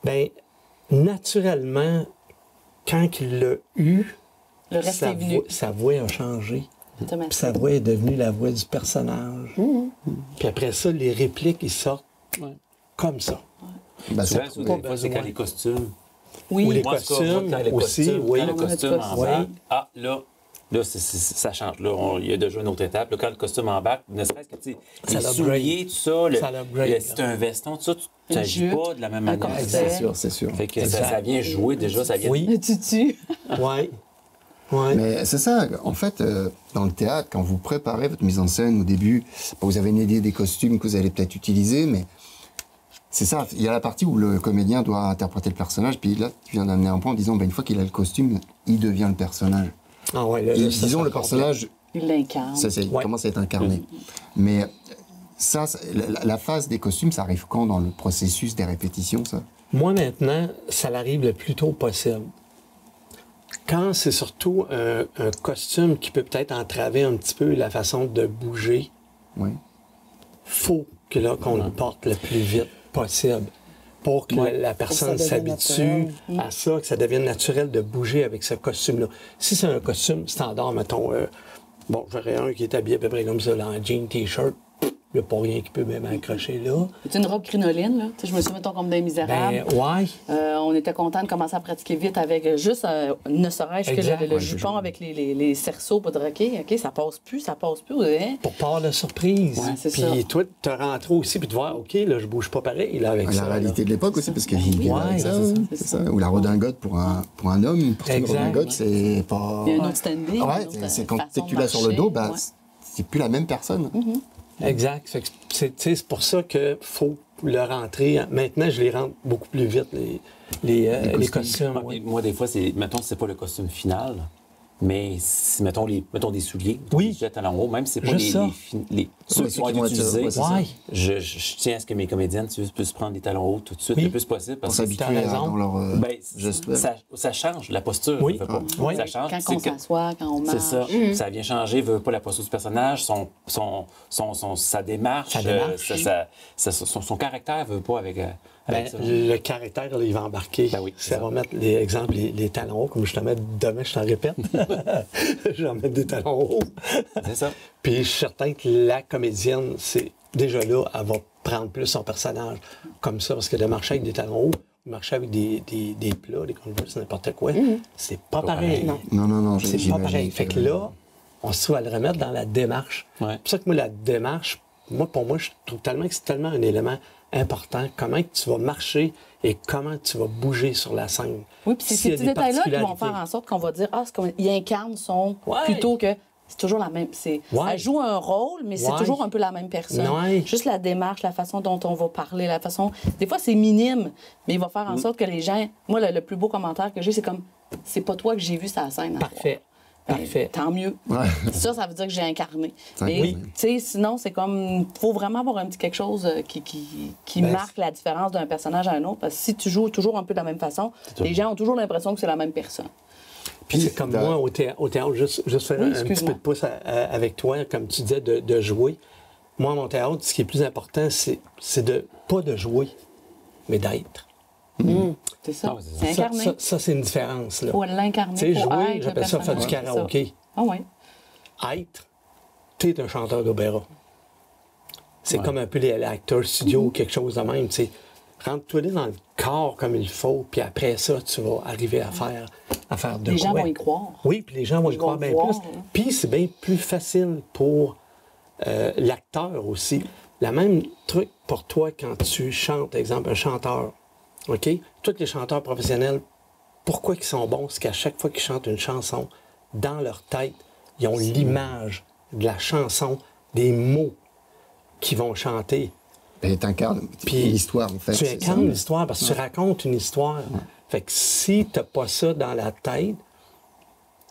Bien, naturellement, quand il l'a eu, Le reste est venu. sa voix a changé. Automatique. Puis sa voix est devenue la voix du personnage. Puis après ça, les répliques, ils sortent comme ça. Bah, Souvent, c'est- des fois, c'est quand les costumes. Oui. Ou les Moi, en tout cas, costumes quand les aussi, costumes, oui. quand le On a du costume costume. embarque, là, ça change. Là, il y a déjà une autre étape. Là, quand le costume embarque, ne serait-ce que, tu sais, les l'upgrade. souliers, tout ça, Ça l'upgrade, si tu un veston, tout ça, tu Une n'agis jupe, pas de la même un manière. corset. c'est sûr, c'est sûr. Fait que Exact. ça vient jouer déjà, ça vient... Oui. Le tutu. Oui. Oui. Mais c'est ça, en fait, dans le théâtre, quand vous préparez votre mise en scène au début, vous avez une idée des costumes que vous allez peut-être utiliser, mais c'est ça, il y a la partie où le comédien doit interpréter le personnage, puis là, tu viens d'amener un point en disant, une fois qu'il a le costume, il devient le personnage. Ah ouais, là, Et, ça, disons, ça le complète. personnage, Il l'incarne. il Ouais. commence à être incarné. Mais ça, la phase des costumes, ça arrive quand dans le processus des répétitions, ça? Moi, maintenant, ça l'arrive le plus tôt possible. Quand c'est surtout un costume qui peut peut-être entraver un petit peu la façon de bouger, Oui. faut que là, qu'on le porte le plus vite possible pour que la personne ça devienne s'habitue à ça, que ça devienne naturel de bouger avec ce costume-là. Si c'est un costume standard, mettons, bon, j'aurais un qui est habillé à peu près comme ça, là, en jean, t-shirt, il n'y a pas rien qui peut même accrocher là. C'est une robe crinoline, là. Tu sais, je me souviens, mettons, comme des Misérables. Ben, ouais. On était content de commencer à pratiquer vite avec juste, ne serait-ce que Exact. le Ouais, jupon avec les cerceaux pour dire, OK, ça passe plus. Hein? Pour part de surprise. Ouais, c'est Puis ça. toi, te rentrer aussi, puis de voir, OK, là, je bouge pas pareil, là, avec La ça. réalité là. de l'époque aussi, parce qu'il vivait Ouais, avec ça, c'est c'est ça. ça. Ou la redingote pour un homme, pour une Exact. redingote, c'est pas... Il y a un autre standing. Ouais, une autre c'est quand façon tu de l'as sur le dos, marcher, ouais. c'est plus la même personne. Exact. Fait que c'est pour ça qu'il faut le rentrer. Maintenant, je les rentre beaucoup plus vite, les costumes. Ah, ouais. Moi, des fois, mettons, c'est pas le costume final, mais si, mettons des souliers, Oui. des talons hauts, même si c'est pas Juste ça. ceux Ouais, qui vont ceux qui être vont être- utilisés, ouais, c'est ça. Ouais. je tiens à ce que mes comédiennes puissent prendre des talons hauts tout de suite, Oui. le plus possible, Pour parce que s'habituer t'as raison. dans leur ben, geste. ça change la posture. Oui. veut pas. Oui. Ça change. Quand tu sais on que- s'assoit, quand on marche. C'est ça. Ça vient changer, veut pas la posture du personnage, sa démarche, Sa démarche. son caractère veut pas avec Ben, ça. le caractère, là, il va embarquer. Ben oui, c'est ça ça. va mettre, les talons hauts, comme je te mets demain, je t'en répète. Je vais mettre des talons hauts. C'est ça. Puis je suis certain que la comédienne, c'est déjà là, elle va prendre plus son personnage comme ça, parce que de marcher avec des talons hauts, marcher avec des plats, des Converse, n'importe quoi, c'est pas pareil. Non. Non, C'est pas j'imagine pareil. Fait que là, on se trouve à le remettre dans la démarche. Ouais. C'est pour ça que moi, la démarche, pour moi, je trouve tellement que c'est tellement un élément important. Comment que tu vas marcher et comment tu vas bouger sur la scène. Oui, puis c'est S'il y ces a petits des détails-là qui vont particularités. faire en sorte qu'on va dire, il incarne son. Ouais. Plutôt que. C'est toujours la même. Ouais. Elle joue un rôle, mais c'est Ouais. toujours un peu la même personne. Ouais. Juste la démarche, la façon dont on va parler, la façon. Des fois, c'est minime, mais il va faire en sorte que les gens. Moi, le plus beau commentaire que j'ai, c'est comme, c'est pas toi que j'ai vu sur la scène. à Parfait. voir. Ben, Parfait. tant mieux. Ouais. Ça veut dire que j'ai incarné. Ouais. Et, Oui. tu sais, sinon, c'est comme. Faut vraiment avoir un petit quelque chose qui Ben, marque la différence d'un personnage à un autre. Parce que si tu joues toujours un peu de la même façon, les gens ont toujours l'impression que c'est la même personne. Puis c'est comme moi au théâtre, juste faire Oui, un petit excuse-moi. peu de pouce avec toi, comme tu disais, de jouer. Moi, à mon théâtre, ce qui est plus important, c'est de pas de jouer, mais d'être. C'est ça. Ah ouais, c'est c'est Ça, incarné. ça, c'est une différence. Là. Faut l'incarner. Tu sais, faut jouer, être le j'appelle ça faire du personnage, karaoké. c'est ça. Ah oui. Être, t'es un chanteur d'opéra. C'est comme un peu l'acteur studio ou quelque chose de même. Tu sais. Rentre-toi dans le corps comme il faut, puis après ça, tu vas arriver à faire de Les quoi. gens vont y croire. Oui, puis les gens vont y Ils croire vont bien voir, plus. hein. Puis c'est bien plus facile pour l'acteur aussi. La même truc pour toi quand tu chantes, exemple, un chanteur. OK? Tous les chanteurs professionnels, pourquoi ils sont bons? C'est qu'à chaque fois qu'ils chantent une chanson, dans leur tête, ils ont l'image de la chanson, des mots qu'ils vont chanter. Et t'incarnes Puis l'histoire, en fait. Tu c'est incarnes ça. l'histoire parce que tu racontes une histoire. Fait que si t'as pas ça dans la tête,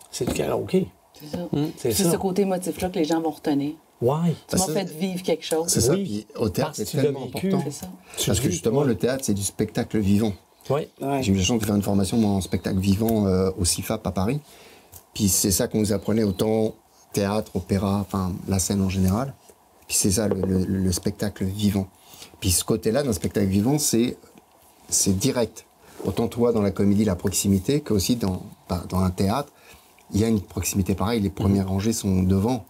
c'est du karaoké. C'est ça. C'est C'est ça. ce côté émotif-là que les gens vont retenir. Ouais. Tu m'as ça, fait vivre quelque chose. C'est ça, Oui, puis au théâtre, parce c'est que tu l'as tellement vécu. important. C'est ça. Parce que justement, le théâtre, c'est du spectacle vivant. Oui. Ouais. J'ai eu la chance de faire une formation en spectacle vivant au CIFAP à Paris. Puis c'est ça qu'on nous apprenait, autant théâtre, opéra, enfin la scène en général. Puis c'est ça, le spectacle vivant. Puis ce côté-là, d'un spectacle vivant, c'est direct. Autant toi, dans la comédie, la proximité, qu'aussi dans un théâtre, il y a une proximité pareille, les premières rangées sont devant,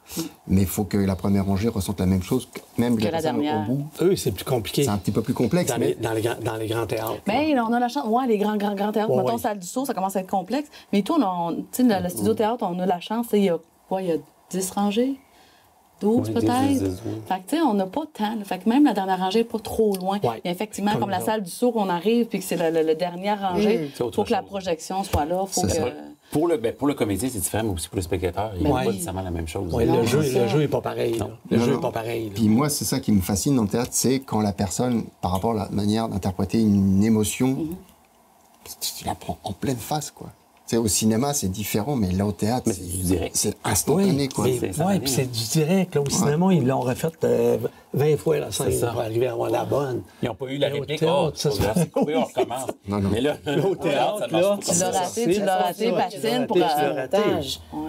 mais il faut que la première rangée ressente la même chose, même Que la personne dernière. au bout. Eux, c'est plus compliqué. C'est un petit peu plus complexe, Dans, mais dans les grands théâtres. Mais on a la chance. Ouais, les grands théâtres, Ouais, mettons, ouais. salle du saut, ça commence à être complexe. Mais tout, tu sais, dans le studio théâtre, on a la chance, il y a 10 rangées, 12 Oui, peut-être. 10, oui. Fait que, tu sais, on n'a pas tant. Là. Fait que même la dernière rangée n'est pas trop loin. Ouais. Et effectivement, Comme comme la nous salle du saut, on arrive, puis que c'est le dernière rangée, C'est il autre faut que la chose. projection soit là. Faut C'est que... ça. Pour le comédien, c'est différent, mais aussi pour le spectateur. Il n'y a Ben pas oui. nécessairement la même chose. Ouais, Non, le c'est ça. jeu est pas pareil. là. Le Non, jeu non. est pas pareil. là. Puis moi, c'est ça qui me fascine dans le théâtre, c'est quand la personne, par rapport à la manière d'interpréter une émotion, tu la prends en pleine face, quoi. Tu sais, au cinéma, c'est différent, mais là, au théâtre, Mais c'est du direct. c'est instantané, Oui, quoi. mais- C'est ça, ouais, hein. puis c'est du direct. Là, au cinéma, ils l'ont refait 20 fois la scène C'est ça. pour arriver à avoir la bonne. Ils n'ont pas eu la Mais au réplique. théâtre, Oh, ça se fait. c'est coupé, on recommence. Non, non. Mais là, Au théâtre, ça marche là, pas comme Tu l'as ça. raté, C'est tu l'as raté, ça, patine tu l'as pour... raté, tu l'as raté. Avantage. Ouais.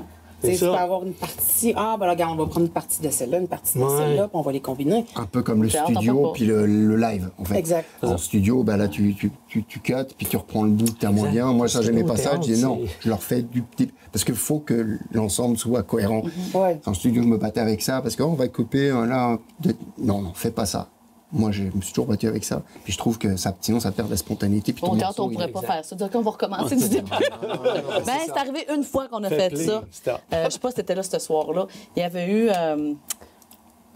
Tu sais, C'est tu peux ça. avoir une partie. Ah, ben là, regarde, on va prendre une partie de celle-là, une partie de Ouais. celle-là, puis on va les combiner. Un peu comme le théâtre, on peut studio, pas. puis le live, en fait. Exact. En studio, bah là, tu cuts, puis tu reprends le bout que t'as moins Exact. bien. Moi, ça, j'aimais Au pas ça. Je disais théâtre, non, c'est- je leur fais du petit... Parce qu'il faut que l'ensemble soit cohérent. Ouais. En studio, je me battais avec ça, parce qu'on va couper, là... Non, non, fais pas ça. Moi, je me suis toujours battu avec ça. Puis je trouve que ça, sinon, ça perd la spontanéité. Puis Bon, ton au théâtre, morceau, on il pourrait est- pas faire ça. Dire qu'on va recommencer du début. Ben, c'est arrivé une fois qu'on a fait play, ça. stop. Je sais pas si c'était là ce soir-là. Il y avait eu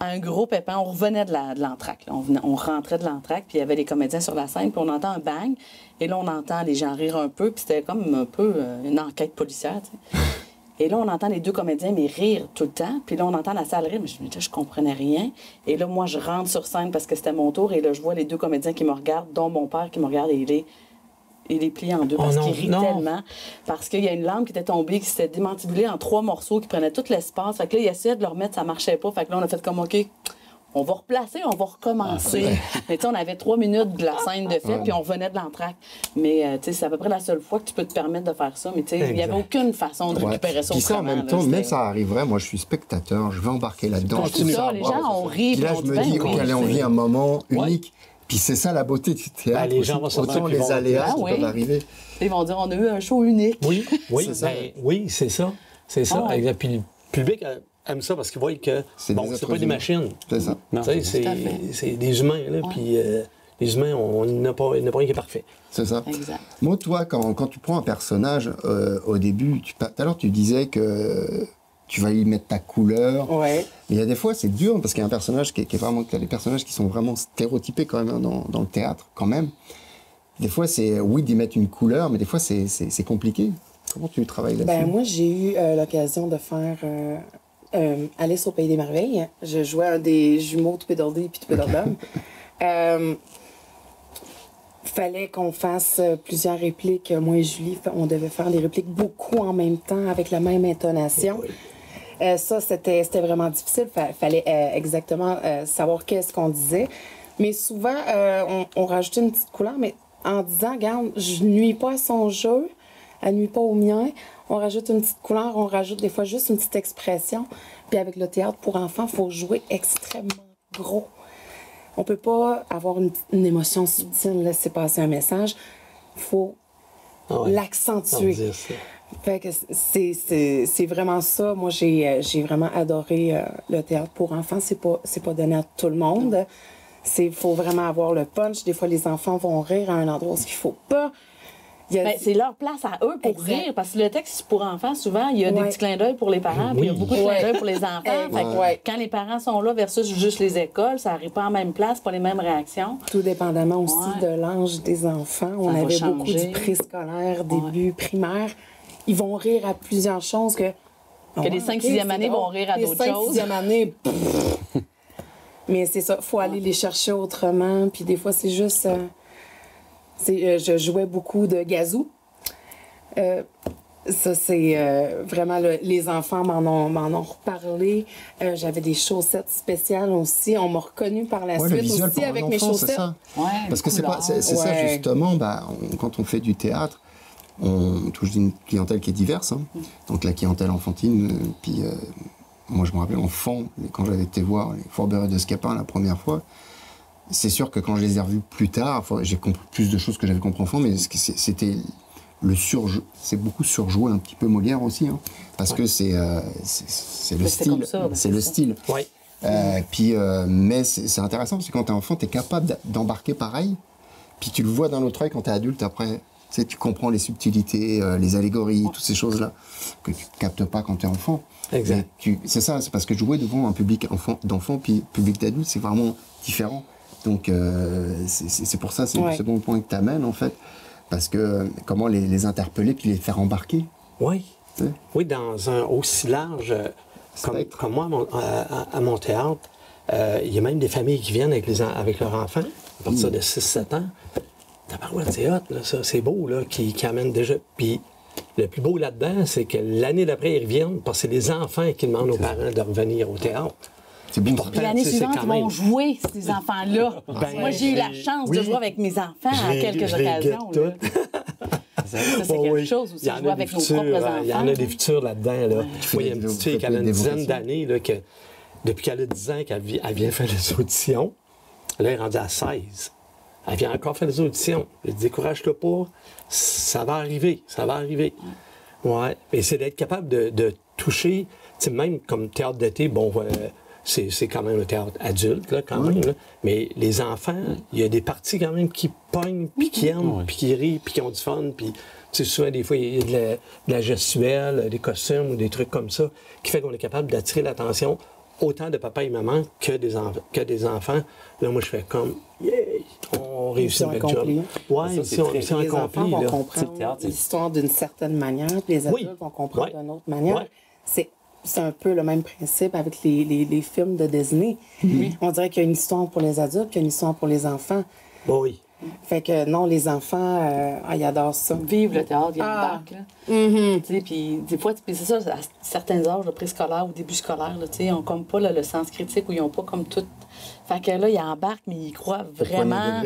un gros pépin. On revenait de l'entracte. Là. On rentrait de l'entracte, puis il y avait les comédiens sur la scène, puis on entend un bang. Et là, on entend les gens rire un peu, puis c'était comme un peu une enquête policière, tu sais. Et là, on entend les deux comédiens, mais rire tout le temps. Puis là, on entend la salle rire, mais je comprenais rien. Et là, moi, je rentre sur scène parce que c'était mon tour. Et là, je vois les deux comédiens qui me regardent, dont mon père qui me regarde. Et il est plié en deux Oh parce non, qu'il rit non. tellement. Parce qu'il y a une lampe qui était tombée, qui s'était démantibulée en 3 morceaux, qui prenait tout l'espace. Fait que là, il essayait de le remettre, ça marchait pas. Fait que là, on a fait comme, OK, on va replacer, on va recommencer. Mais tu sais, on avait 3 minutes de la scène de fait, puis on venait de l'entracte. Mais tu sais, c'est à peu près la seule fois que tu peux te permettre de faire ça. Mais tu sais, il n'y avait Exact. aucune façon de Ouais. récupérer ça Puis ça, en autrement, même là. temps, même C'était- ça arriverait, moi, je suis spectateur, je vais embarquer là-dedans. C'est ça, les gens ont ri, Puis là, puis je on dit, me ben dis, oui, OK, allez, on c'est- vit un moment unique. Puis c'est ça la beauté du théâtre. Ben, les gens aussi. vont sortir, Autant puis les vont dire, aléas ah qui oui. peuvent arriver. Ils vont dire, on a eu un show unique. Oui, oui, C'est ça. ben, oui, c'est ça. C'est ça. Ah. Exact. Puis le public aime ça parce qu'il voit que C'est bon, des c'est êtres pas des humains. machines. C'est ça. Non, Tu sais, tout à fait. c'est des humains, là, puis les humains, on n'a pas rien qui est parfait. C'est ça. Exact. Moi, toi, quand tu prends un personnage, au début, tout à l'heure, tu disais que tu vas y mettre ta couleur. Ouais. Mais il y a des fois, c'est dur, parce qu'il y a un personnage qui est vraiment... Il y a des personnages qui sont vraiment stéréotypés quand même dans le théâtre, quand même. Des fois, c'est, oui, d'y mettre une couleur, mais des fois, c'est compliqué. Comment tu travailles là-dessus? Ben, moi, j'ai eu l'occasion de faire Alice au Pays des Merveilles. Je jouais un des jumeaux de Tweedledee puis de Tweedledum. Fallait qu'on fasse plusieurs répliques. Moi et Julie, on devait faire les répliques beaucoup en même temps, avec la même intonation. Ça, c'était vraiment difficile. Fallait exactement savoir qu'est-ce qu'on disait. Mais souvent, on rajoutait une petite couleur, mais en disant, regarde, je nuis pas à son jeu, elle nuit pas au mien. On rajoute une petite couleur, on rajoute des fois juste une petite expression. Puis avec le théâtre pour enfants, il faut jouer extrêmement gros. On peut pas avoir une émotion subtile, laisser passer un message. Il faut Ah ouais. l'accentuer. On dit ça. Fait que c'est vraiment ça. Moi, j'ai vraiment adoré le théâtre pour enfants. C'est pas donné à tout le monde. Il faut vraiment avoir le punch. Des fois, les enfants vont rire à un endroit où il faut pas. Il y a- Ben, c'est leur place à eux pour Exact. rire, parce que le texte pour enfants, souvent, il y a des Ouais. petits clins d'œil pour les parents, puis il y a beaucoup de Ouais. clins d'œil pour les enfants. Fait que Ouais. quand les parents sont là versus juste les écoles, ça n'arrive pas en même place, pas les mêmes réactions. Tout dépendamment aussi Ouais. de l'âge des enfants. On va avait beaucoup changer. du préscolaire, début, primaire. Ils vont rire à plusieurs choses que... Que les 5e, 6e années vont rire à d'autres choses. Les 5e années... pff. Mais c'est ça, il faut aller les chercher autrement. Puis des fois, c'est juste... je jouais beaucoup de gazou. Ça, c'est vraiment... les enfants m'en ont reparlé. J'avais des chaussettes spéciales aussi. On m'a reconnu par la Ouais, le suite visuel aussi pour avec un mes enfant, c'est chaussettes. ça. Ouais, Parce que c'est couleurs. ça Ouais. justement, quand on fait du théâtre, on touche une clientèle qui est diverse. Hein. Donc la clientèle enfantine, puis moi je me rappelle enfant, quand j'avais été voir les Fourberies de Scapin la première fois, c'est sûr que quand je les ai revus plus tard, j'ai compris plus de choses que j'avais compris enfant, mais c'était c'est beaucoup surjoué un petit peu Molière aussi, hein, parce que c'est le style. C'est le style. Oui. Mais c'est intéressant parce que quand t'es enfant, t'es capable d'embarquer pareil. Puis tu le vois d'un autre œil quand t'es adulte après. Tu comprends les subtilités, les allégories, toutes ces choses-là que tu captes pas quand t'es enfant. Exact. C'est ça, c'est parce que jouer devant un public d'enfants puis public d'adultes, c'est vraiment différent. Donc c'est pour ça, c'est le second point que t'amènes en fait. Parce que comment les interpeller puis les faire embarquer. Oui. Oui, dans un aussi large... Comme moi, à mon théâtre, il y a même des familles qui viennent avec leurs enfants, à partir de 6-7 ans. Tabarouette, c'est hot, là, ça, c'est beau, là, qui amènent déjà. Puis le plus beau là-dedans, c'est que l'année d'après, ils reviennent, parce que c'est les enfants qui demandent aux parents de revenir au théâtre. C'est bon. Puis l'année suivante, ils vont jouer, ces enfants-là. Moi, j'ai eu la chance de jouer avec mes enfants à quelques occasions. Ça, c'est quelque chose aussi, jouer avec nos propres enfants. Il y en a des futurs là-dedans. Là. Moi, il y a une petite fille qui a une dizaine d'années, là, que depuis qu'elle a 10 ans, qu'elle vient faire les auditions. Là, elle est rendue à 16. Elle vient encore faire les auditions. Je dis, décourage-toi pas, ça va arriver, ça va arriver. Ouais. Et c'est d'être capable de toucher, même comme théâtre d'été, bon, c'est quand même un théâtre adulte, là, quand même. Là. Mais les enfants, il y a des parties quand même qui pognent, puis qui aiment, puis qui rient, puis qui ont du fun. Puis, souvent, des fois, il y a de la gestuelle, des costumes ou des trucs comme ça, qui fait qu'on est capable d'attirer l'attention autant de papa et maman que des enfants. Là, moi, je fais comme, yeah, on réussit le job. Oui, c'est les enfants vont comprendre l'histoire d'une certaine manière, puis les adultes vont comprendre d'une autre manière. C'est un peu le même principe avec les films de Disney. On dirait qu'il y a une histoire pour les adultes, qu'il y a une histoire pour les enfants. Oui. Fait que non, les enfants, ils adorent ça. Vivre le théâtre, il y a une barque, là. Puis des fois, c'est ça, à certains âges, le préscolaire ou début scolaire, ils n'ont comme pas le sens critique ou ils n'ont pas comme tout. Fait que là, ils embarquent, mais ils croient vraiment.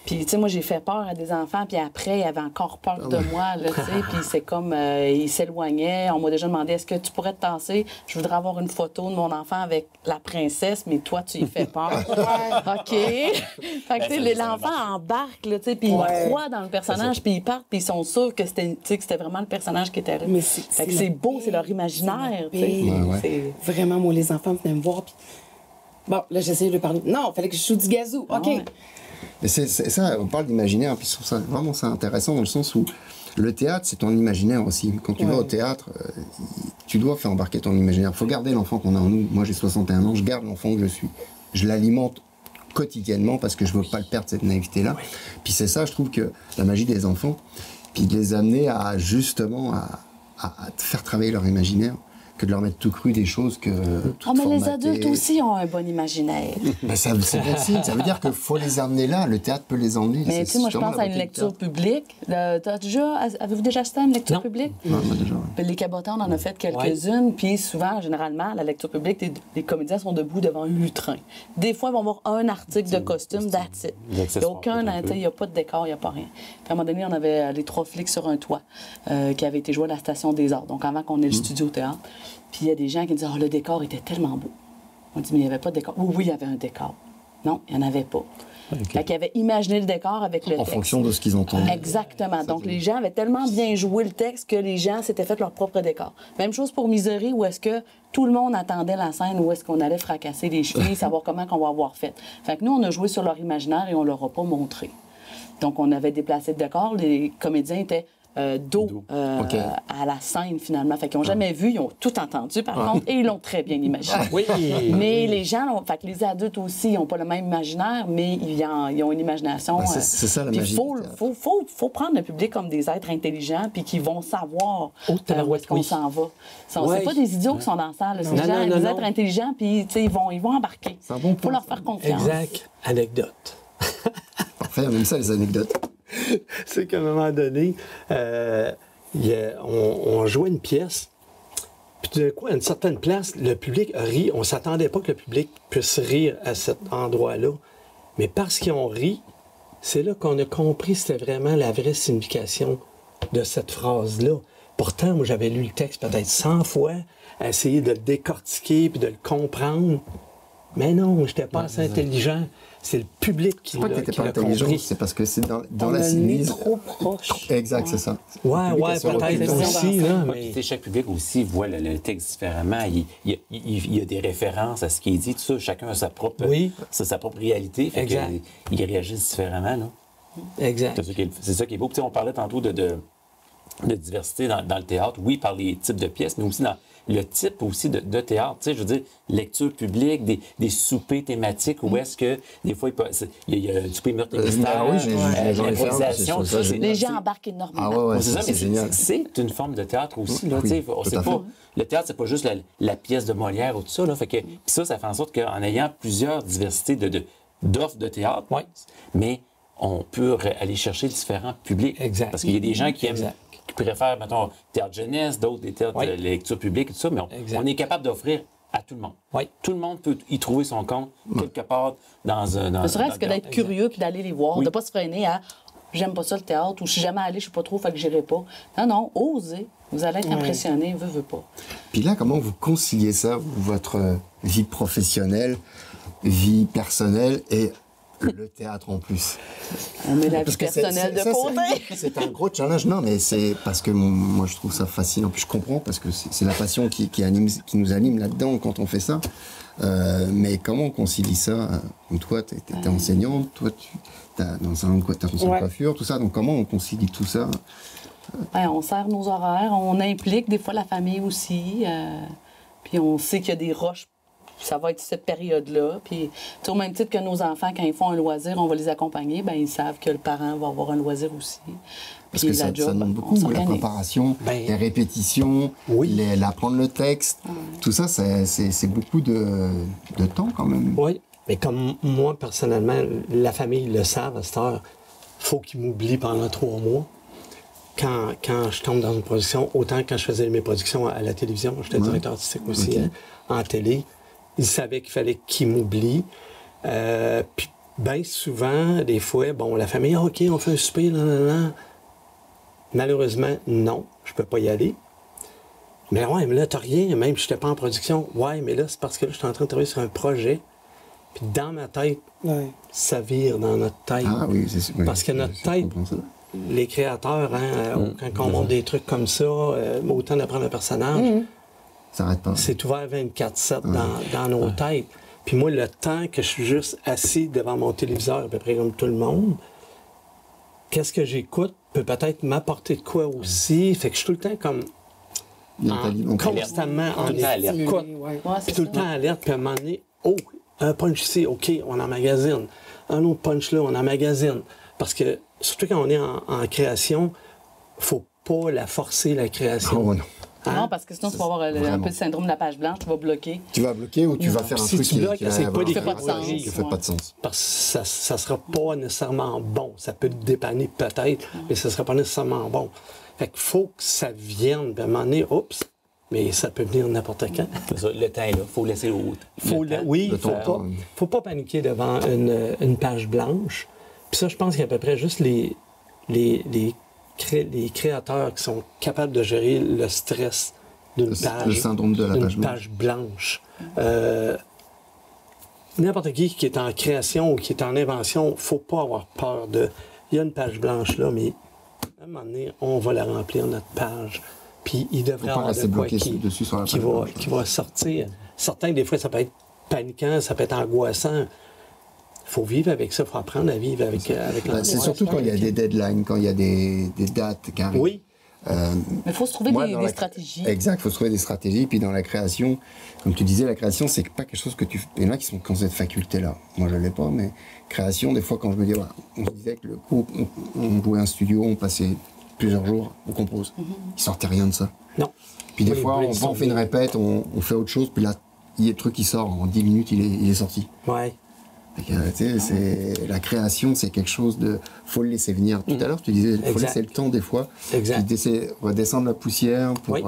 Puis, tu sais, moi, j'ai fait peur à des enfants, puis après, ils avaient encore peur de moi, là, tu sais. Puis c'est comme, ils s'éloignaient. On m'a déjà demandé, est-ce que tu pourrais te tasser? Je voudrais avoir une photo de mon enfant avec la princesse, mais toi, tu y fais peur. OK. Fait que, tu sais, l'enfant embarque, là, tu sais, puis il croit dans le personnage, puis ils partent, puis ils sont sûrs que c'était vraiment le personnage qui était là. Fait que c'est beau, c'est leur imaginaire, tu sais. Vraiment, moi, les enfants venaient me voir, puis... Bon, là, j'essayais de parler. Non, il fallait que je joue du gazou. OK. Mais c'est ça, on parle d'imaginaire, puis je trouve ça vraiment intéressant dans le sens où le théâtre, c'est ton imaginaire aussi. Quand tu vas au théâtre, tu dois faire embarquer ton imaginaire. Il faut garder l'enfant qu'on a en nous. Moi, j'ai 61 ans, je garde l'enfant que je suis. Je l'alimente quotidiennement parce que je veux pas le perdre, cette naïveté-là. Puis c'est ça, je trouve que la magie des enfants, puis de les amener à justement à faire travailler leur imaginaire, que de leur mettre tout cru des choses que Oh, mais les adultes aussi ont un bon imaginaire. Ben c'est bon signe. Ça veut dire qu'il faut les amener là. Le théâtre peut les emmener. Mais tu sais, moi, je pense à une lecture publique. Avez-vous déjà assisté à une lecture publique? Non, moi déjà. Les Cabotins, on en a fait quelques-unes. Puis souvent, généralement, la lecture publique, les comédiens sont debout devant un lutrin. Des fois, ils vont avoir un article de costume, that's it. Il n'y a pas de décor, il n'y a pas rien. Puis à un moment donné, on avait les 3 flics sur un toit qui avait été joué à la Station des Arts. Donc avant qu'on ait le studio théâtre. Puis il y a des gens qui disaient « Oh, le décor était tellement beau. » On dit « Mais il n'y avait pas de décor. » Oui, il y avait un décor. Non, il n'y en avait pas. Fait qu'ils avaient imaginé le décor avec le texte. En fonction de ce qu'ils entendaient. Exactement. Donc, les gens avaient tellement bien joué le texte que les gens s'étaient fait leur propre décor. Même chose pour Misery, où est-ce que tout le monde attendait la scène où est-ce qu'on allait fracasser les chevilles, savoir comment qu'on va avoir fait. Fait que nous, on a joué sur leur imaginaire et on leur a pas montré. Donc, on avait déplacé le décor. Les comédiens étaient dos à la scène, finalement. Fait qu'ils n'ont jamais vu, ils ont tout entendu, par contre, et ils l'ont très bien imaginé. Mais les gens, fait que les adultes aussi, ils n'ont pas le même imaginaire, mais ils ont une imagination. C'est ça, la magie. Il faut prendre le public comme des êtres intelligents, puis qui vont savoir où est-ce qu'on s'en va. C'est pas des idiots qui sont dans la salle, c'est des êtres intelligents, puis ils vont embarquer. Il faut leur faire confiance. Exact. Anecdote. Parfait, même ça, les anecdotes. C'est qu'à un moment donné, on jouait une pièce, puis tout d'un coup, à une certaine place, le public rit. On ne s'attendait pas que le public puisse rire à cet endroit-là. Mais parce qu'ils ont ri, c'est là qu'on a compris c'était vraiment la vraie signification de cette phrase-là. Pourtant, moi, j'avais lu le texte peut-être 100 fois, essayer de le décortiquer puis de le comprendre. Mais non, je n'étais pas assez intelligent. C'est le public qui C'est pas que l'a t'étais qui pas l'a intelligent, compris. c'est parce que c'est dans On la a le nez Cimise. trop proche. Exact, c'est ça. Ouais, Publication peut-être recule. aussi, là, Ouais, puis, tu mais... sais, chaque public aussi voit le texte différemment. Il y a des références à ce qui est dit, tout ça. Chacun a sa propre, Oui. sa propre réalité. Fait Exact. qu'ils réagissent différemment. Là. Exact. C'est ça qui est beau. Puis, tu sais, on parlait tantôt de diversité dans le théâtre. Oui, par les types de pièces, mais aussi dans le type aussi de théâtre. Tu sais, je veux dire, lecture publique, des soupers thématiques où est-ce que, des fois, il y a du souper meurtre et mystère, oui, j'en ai fait un, l'improvisation. c'est ça, C'est- Les gens embarquent énormément. Ah ouais, c'est ça, mais génial. c'est une forme de théâtre aussi. Là, Oui, tu sais. tout C'est à pas, fait. le théâtre, c'est pas juste la pièce de Molière ou tout ça. Là, fait que, puis ça fait en sorte qu'en ayant plusieurs diversités d'offres de théâtre, Ouais. mais on peut aller chercher différents publics. Exact. Parce qu'il y a des gens qui aiment, Exact. qui préfèrent, mettons, théâtre jeunesse, d'autres des théâtres Oui. de lecture publique et tout ça, mais Exact. on est capable d'offrir à tout le monde. Oui. Tout le monde peut y trouver son compte quelque part dans un. Ne serait-ce que d'être dans- curieux puis d'aller les voir, Oui. de ne pas se freiner à j'aime pas ça le théâtre ou je suis jamais allé, je sais pas trop, fait que j'irai pas. Non, non, osez. Vous allez être impressionné, veut pas. Puis là, comment vous conciliez ça, votre vie professionnelle, vie personnelle et le théâtre en plus? On met la vie Parce que c'est- personnelle de ça, côté. c'est un gros challenge. Non, mais c'est parce que moi, je trouve ça fascinant. Puis je comprends parce que c'est la passion qui nous anime là-dedans quand on fait ça. Mais comment on concilie ça? Toi, tu étais enseignante, toi, tu as dans un salon de coiffure, tout ça. Donc, comment on concilie tout ça? Ben, on serre nos horaires, on implique des fois la famille aussi. Puis on sait qu'il y a des roches, ça va être cette période-là. Puis tu sais, au même titre que nos enfants, quand ils font un loisir, on va les accompagner, ben ils savent que le parent va avoir un loisir aussi. Parce Puis que ça la job, demande on beaucoup, la s'organise. préparation, Ben, les répétitions, oui. l'apprendre le texte. Tout ça, c'est beaucoup de temps quand même. Oui, mais comme moi, personnellement, la famille le savent à cette heure, il faut qu'ils m'oublient pendant 3 mois. Quand je tombe dans une production, autant quand je faisais mes productions à la télévision, j'étais directeur artistique aussi en télé, ils savaient qu'il fallait qu'ils m'oublient. Puis bien souvent, des fois, bon, la famille, ah, OK, on fait un souper, là. Malheureusement, non, je peux pas y aller. Mais ouais, mais là, t'as rien, même si je n'étais pas en production. Ouais, mais là, c'est parce que là, je suis en train de travailler sur un projet. Puis dans ma tête, Ouais. ça vire dans notre tête. Ah oui, c'est oui, Parce que notre je tête, comprends ça. les créateurs, quand on monte des trucs comme ça, autant d'apprendre un personnage, Ça n'arrête pas. c'est ouvert 24/7 dans nos têtes. Puis moi, le temps que je suis juste assis devant mon téléviseur, à peu près comme tout le monde, qu'est-ce que j'écoute peut peut-être m'apporter de quoi aussi. Fait que je suis tout le temps comme constamment en Tout le temps alerte. écoute. Ouais. Ouais, c'est Puis tout le ça. temps alerte, puis à un moment donné, oh, un punch ici, OK, on emmagasine. Un autre punch là, on emmagasine. Parce que, surtout quand on est en création, faut pas la forcer, la création. Oh non. Hein? Non, parce que sinon, tu vas avoir un Vraiment. peu le syndrome de la page blanche, tu vas bloquer. Tu vas bloquer ou tu vas faire un Si truc tu bloques, va c'est pas avoir- des Ça fait pas de sens. qui fait pas de sens. Parce que ça sera pas nécessairement bon. Ça peut te dépanner peut-être, mais ça sera pas nécessairement bon. Fait qu'il faut que ça vienne, puis à un moment donné, oups, mais ça peut venir n'importe quand. C'est ça, le temps est là. Il faut laisser Oui, il Le faut temps. pas, faut pas paniquer devant une page blanche. Puis ça, je pense qu'il y a à peu près juste les créateurs qui sont capables de gérer le stress d'une page. Le syndrome de la d'une page blanche. page blanche. N'importe qui est en création ou qui est en invention, faut pas avoir peur de... Il y a une page blanche là, mais à un moment donné, on va la remplir, notre page. Puis il devrait Faut pas avoir rester de quoi bloqué dessus sur la qui page va, blanche. qui va sortir. Certains, des fois, ça peut être paniquant, ça peut être angoissant. Il faut vivre avec ça, il faut apprendre à vivre avec Ben, l'angoisse. c'est surtout quand il y a des deadlines, quand il y a des dates qui arrivent. Oui, Mais il faut se trouver Moi, des dans la- stratégies. Exact, il faut se trouver des stratégies. Puis dans la création, comme tu disais, la création, c'est pas quelque chose que tu... Il y en a qui sont dans cette faculté-là. Moi, je l'ai pas, mais création, des fois, quand je me dis, voilà, on se disait que le coup, on jouait un studio, on passait plusieurs jours, on compose. Il sortait rien de ça. non. Puis des Oui, fois, oui, on fait une répète, on fait autre chose, puis là, il y a le truc qui sort, en 10 minutes, il est sorti. Ouais. Fait que, tu sais, la création, c'est quelque chose de... faut le laisser venir. Tout à l'heure, tu disais, il faut Exact. laisser le temps des fois. Exact. Puis laisser redescendre la poussière pour... Oui.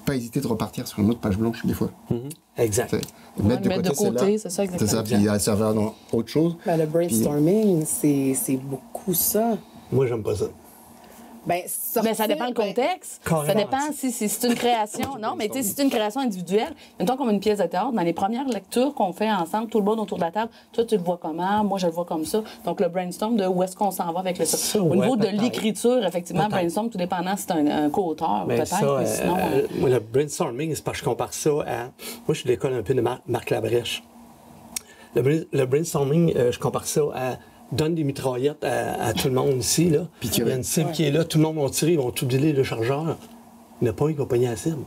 Pas hésiter de repartir sur une autre page blanche, des fois. Exact. Tu sais, Ouais, mettre de côté, celle-là. c'est ça, exactement. C'est ça, puis la servir dans autre chose. Ben, le brainstorming, c'est beaucoup ça. Moi, j'aime pas ça. Ben, Mais ça dépend le contexte. Ça Carrément. dépend si c'est une création. Non, mais tu sais, si c'est une création individuelle, mettons comme une pièce de théâtre, dans les premières lectures qu'on fait ensemble, tout le monde autour de la table, toi, tu le vois comment, moi, je le vois comme ça. Donc, le brainstorm de où est-ce qu'on s'en va avec le ça. Ça, Au ouais, niveau de peut-être. l'écriture, effectivement, Peut-être. brainstorm, tout dépendant si c'est un co-auteur, Mais peut-être, ça, mais sinon... moi, le brainstorming, c'est parce que je compare ça à... Moi, je suis de l'école un peu de Marc Labrèche. Le brainstorming, je compare ça à... Donne des mitraillettes à tout le monde ici, là. Puis Il y a une cible qui est là, tout le monde va tirer, ils vont oublier le chargeur. Il n'y en a pas un qui va pogner la cible.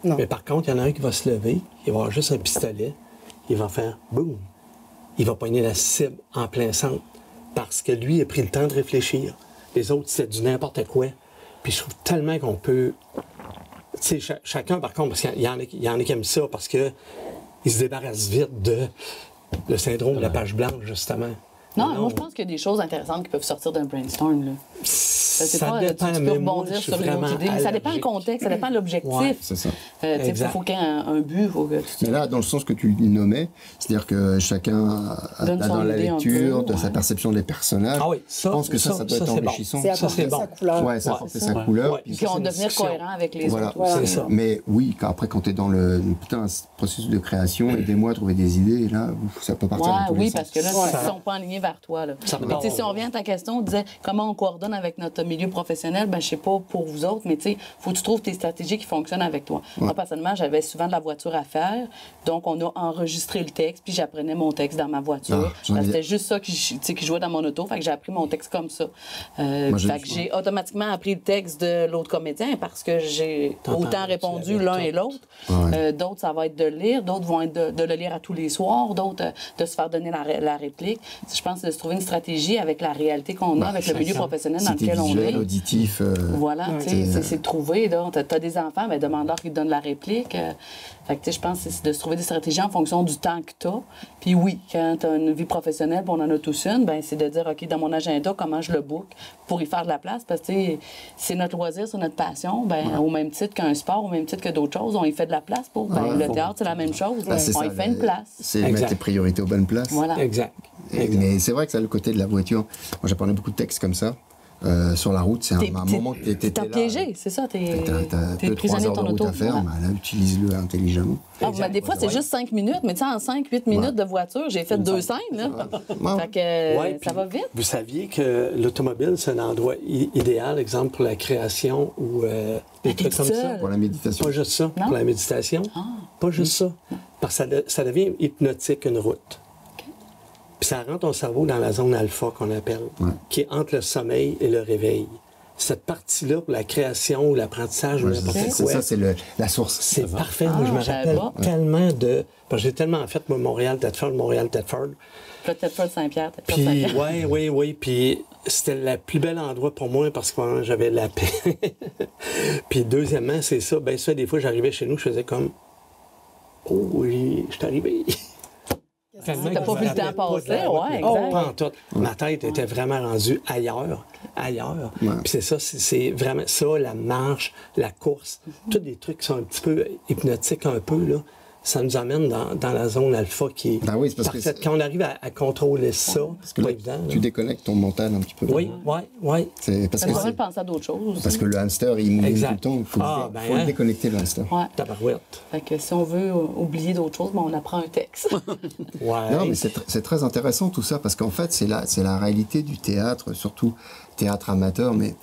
Non. Mais par contre, il y en a un qui va se lever, il va avoir juste un pistolet, il va faire boum. Il va pogner la cible en plein centre. Parce que lui, il a pris le temps de réfléchir. Les autres, c'est du n'importe quoi. Puis je trouve tellement qu'on peut. Tu sais, chacun, par contre, parce qu'il y en a qui aiment ça, parce que ils se débarrassent vite de le syndrome de la page blanche, justement. Non, moi, je pense qu'il y a des choses intéressantes qui peuvent sortir d'un brainstorm, là. C'est Ça pas, dépend, tu peux mais moi, rebondir je suis sur une autre vraiment idée. Mais ça dépend le allergique. contexte, ça dépend de l'objectif. Ouais, c'est ça. Tu sais, Exact. faut qu'il y ait un but, faut que tu Mais là, dans le sens que tu le nommais, c'est-à-dire que chacun a Donne son dans la idée un lecture, peu, de sa ouais. perception des personnages. Ah oui, je pense que ça doit être c'est bon. enrichissant. C'est Ça, c'est apporter bon. sa couleur. Ouais, ça Ouais, apporter c'est sa ça. couleur. Ouais. puis Puis on c'est va une devenir discussion. cohérent avec les Voilà. autres. Voilà. C'est ça. Mais oui, après, quand tu es dans le putain, ce processus de création, aidez-moi à trouver des idées, et là, ça peut partir dans tous Oui, les parce sens. que là, Ouais. ils ne sont pas alignés vers toi. Là. Ça Mais part. tu sais, si on revient à ta question, on disait comment on coordonne avec notre milieu professionnel, ben je sais pas pour vous autres, mais tu sais, faut que tu trouves tes stratégies qui fonctionnent avec toi. Moi, personnellement, j'avais souvent de la voiture à faire, donc on a enregistré le texte, puis j'apprenais mon texte dans ma voiture. Ah, j'en ai- C'était juste ça qui jouait dans mon auto, fait que j'ai appris mon texte comme ça. Moi, j'ai- Fait que j'ai automatiquement appris le texte de l'autre comédien parce que j'ai T'entends, autant tu répondu l'avais l'un tout. et l'autre. Ouais. D'autres, ça va être de le lire, d'autres vont être de le lire à tous les soirs, d'autres de se faire donner la réplique. Je pense que c'est de se trouver une stratégie avec la réalité qu'on a, avec le milieu professionnel dans C'était lequel on visuel, est. auditif. Voilà, tu sais, c'est- c'est de trouver. Tu as des enfants, ben, demande-leur qu'ils te donnent la réplique. Fait que, tu sais, je pense que c'est de se trouver des stratégies en fonction du temps que tu as. Puis oui, quand tu as une vie professionnelle, puis on en a tous une, ben, c'est de dire, OK, dans mon agenda, comment je le book pour y faire de la place. Parce que, tu sais, c'est notre loisir, c'est notre passion. Ben, au même titre qu'un sport, au même titre que d'autres choses, on y fait de la place pour. Ben, Ouais, le faut- théâtre, c'est la même chose. Ben, c'est on ça, y fait une place. C'est mettre Exact. tes priorités aux bonnes places. Voilà. Exact. Mais c'est vrai que ça a le côté de la voiture. Moi, j'apprenais beaucoup de textes comme ça. Sur la route, c'est un moment que tu T'as piégé, c'est ça. T'as T'es 2-3 prisonnier de heures de ton route auto. à faire, Voilà. ben là, utilise-le intelligemment. Ah, ben, des fois, c'est juste 5 minutes, mais tu sais, en 5-8 minutes de voiture, j'ai fait 2 scènes. Là. Ouais. Fait que Ouais, ça puis va vite. Vous saviez que l'automobile, c'est un endroit idéal, exemple, pour la création ou des t'es trucs comme seul. ça? Pour la méditation. Pas juste ça, Non? pour la méditation. Pas juste ça. Parce que ça devient hypnotique, une route. Puis ça rend ton cerveau dans la zone alpha qu'on appelle, qui est entre le sommeil et le réveil. Cette partie-là, pour la création ou l'apprentissage ou Ouais, n'importe c'est quoi, ça, c'est la source. c'est parfait. Moi, je me je savais rappelle pas. tellement de... Parce que j'ai tellement fait moi, Montréal-Thetford. Peut-être pas de Saint-Pierre, peut-être pas de Puis, Saint-Pierre. oui. Puis, c'était le plus bel endroit pour moi parce que vraiment, j'avais la paix. Puis, deuxièmement, c'est ça. Bien, ça, des fois, j'arrivais chez nous, je faisais comme. Oh, oui, je suis arrivé. T'as pas vu le temps passer, ouais, Oh, exact. pas en tout. Ma tête était vraiment rendue ailleurs. Puis c'est ça, c'est vraiment ça, la marche, la course, tous des trucs qui sont un petit peu hypnotiques un peu, là. Ça nous amène dans la zone alpha qui est Ben oui, c'est parce que parfaite. Quand on arrive à contrôler ça, Parce c'est que pas là, évident. tu là. déconnectes ton mental un petit peu. Oui. C'est parce Ça que nous permet c'est- de penser à d'autres choses. parce que le hamster, il mouline tout Exact. le temps. Il faut, Ah, ben, faut le hein. déconnecter, le hamster. Ouais. Tabarouette. Fait que si on veut oublier d'autres choses, ben, on apprend un texte. Ouais. Non, mais c'est très intéressant tout ça, parce qu'en fait, c'est la réalité du théâtre, surtout théâtre amateur. Mais